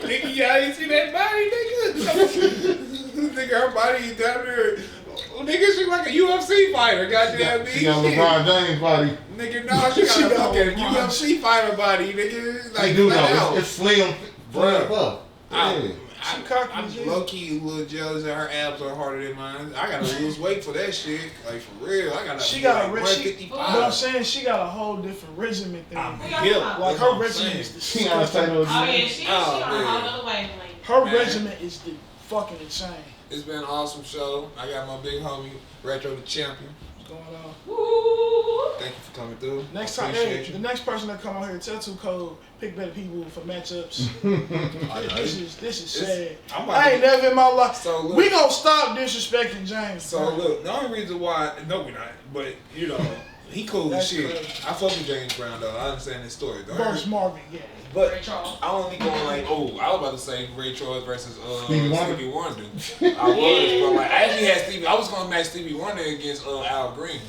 Speaker 3: Nigga, y'all ain't see that body, nigga. Nigga, her body down there. Nigga, she like a UFC fighter, goddamn me.
Speaker 6: She got LeBron James body.
Speaker 3: Nigga, no, she
Speaker 4: She
Speaker 3: got a
Speaker 4: got
Speaker 3: fucking
Speaker 4: LeBron.
Speaker 3: UFC fighter body, nigga.
Speaker 6: I
Speaker 3: Like,
Speaker 6: do
Speaker 3: flat
Speaker 6: know.
Speaker 3: out.
Speaker 6: It's slim.
Speaker 3: Bruh.
Speaker 6: Up. Yeah.
Speaker 4: She cocky
Speaker 3: I'm
Speaker 4: as hell.
Speaker 3: low key a little jealous that her abs are harder than mine. I gotta lose weight for that shit. Like for real, I gotta.
Speaker 4: She
Speaker 3: be
Speaker 4: got a
Speaker 3: like
Speaker 4: rich. But I'm
Speaker 3: 155.
Speaker 4: saying she got a whole different regimen thing.
Speaker 3: I'm
Speaker 7: got
Speaker 3: built.
Speaker 7: time.
Speaker 4: Like
Speaker 3: That's
Speaker 4: her
Speaker 3: what I'm
Speaker 4: regimen
Speaker 3: saying.
Speaker 4: is the
Speaker 6: She on
Speaker 4: disgusting.
Speaker 6: Taylor.
Speaker 7: Oh yeah, she
Speaker 3: Oh,
Speaker 7: on a
Speaker 3: man.
Speaker 7: whole other wavelength.
Speaker 4: Her
Speaker 3: Man.
Speaker 4: regimen is the fucking insane.
Speaker 3: It's been an awesome show. I got my big homie Retro the Champion.
Speaker 4: What's going on?
Speaker 7: Woo!
Speaker 3: Thank you for coming through.
Speaker 4: Next time,
Speaker 3: Appreciate
Speaker 4: hey,
Speaker 3: you.
Speaker 4: the next person that come out here, Tattoo Code, pick better people for matchups.
Speaker 3: I know.
Speaker 4: This is sad.
Speaker 3: I'm about
Speaker 4: I ain't
Speaker 3: to-
Speaker 4: never in my life.
Speaker 3: So look.
Speaker 4: We gonna stop disrespecting James.
Speaker 3: So look, the only reason why, no, we're not, but you know, he cool as
Speaker 4: That's
Speaker 3: shit.
Speaker 4: crazy.
Speaker 3: I fuck with James Brown though. I understand his story. The
Speaker 4: versus
Speaker 3: only-
Speaker 4: Marvin, yeah.
Speaker 3: But
Speaker 7: Ray Charles.
Speaker 3: I only going like, oh, I was about to say Ray Charles versus
Speaker 6: Stevie Wonder.
Speaker 3: Stevie Wonder. I was, but like I actually had Stevie. I was gonna match Stevie Wonder against Al Green.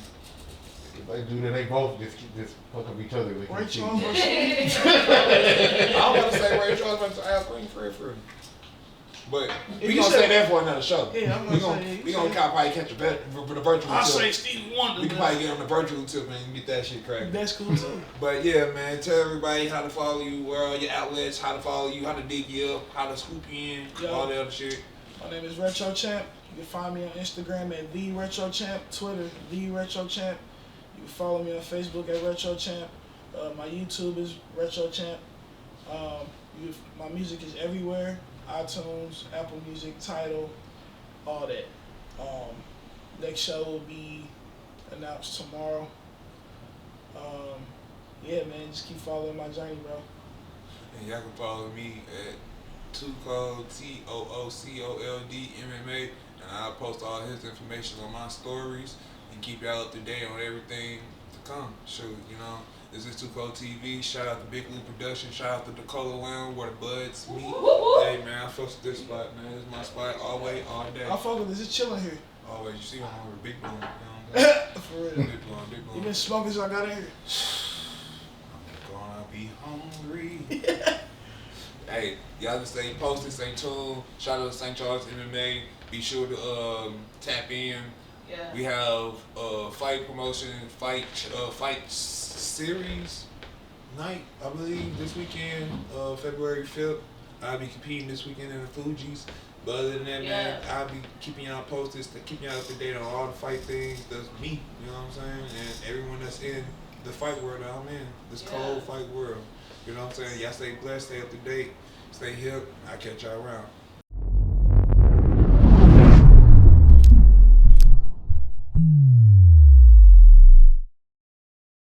Speaker 6: If they do that, they both just fuck up each other. They
Speaker 4: Ray
Speaker 6: can cheat.
Speaker 4: Charles versus
Speaker 3: I was about to say Ray Charles versus Al Green for real. But
Speaker 4: If
Speaker 3: we
Speaker 4: you
Speaker 3: gonna
Speaker 4: said-
Speaker 3: say that for another show.
Speaker 4: Yeah, I'm
Speaker 3: we
Speaker 4: gonna
Speaker 3: gonna
Speaker 4: say, yeah,
Speaker 3: we
Speaker 4: you
Speaker 3: gonna
Speaker 4: said-
Speaker 3: probably catch a bet for the virtual
Speaker 4: I
Speaker 3: tip.
Speaker 4: say Stevie Wonder.
Speaker 3: We can probably get on the virtual tip and get that shit cracking.
Speaker 4: That's cool too.
Speaker 3: But yeah, man, tell everybody how to follow you, where are your outlets, how to follow you, how to dig you up, how to scoop you in,
Speaker 4: Yo.
Speaker 3: all that other shit.
Speaker 4: My name is Retro Champ. You can find me on Instagram at The Retro Champ, Twitter, The Retro Champ. You can follow me on Facebook at Retro Champ. My YouTube is Retro Champ. My music is everywhere. iTunes, Apple Music, Tidal, all that. Next show will be announced tomorrow. Yeah, man, just keep following my journey, bro.
Speaker 3: And y'all can follow me at Toocold, TOOCOLD MMA, and I'll post all his information on my stories and keep y'all up to date on everything to come. Shoot, you know, this is Toocold TV. Shout out to Big Lou Production. Shout out to Dakota Lounge where the buds meet. Hey man, I fuck with this spot, man. This is my spot always, all day.
Speaker 4: I fuck with this. It's chilling here.
Speaker 3: Always, you see, I'm over Big Blue. You know what I'm saying?
Speaker 4: For real.
Speaker 3: Big Blue, Big Blue.
Speaker 4: You been smoking since I got in here.
Speaker 3: I'm gonna be hungry. hey, y'all just stay posted, stay tuned. Shout out to St. Charles MMA. Be sure to tap in.
Speaker 7: Yeah.
Speaker 3: We have fight promotion, fight series night, I believe, this weekend, February 5th. I'll be competing this weekend in the Fuji's. But other than that, man, I'll be keeping y'all posted, keeping y'all up to date on all the fight things. That's me, you know what I'm saying? And everyone that's in the fight world that I'm in, this cold fight world. You know what I'm saying? Y'all stay blessed, stay up to date, stay hip. I'll catch y'all around.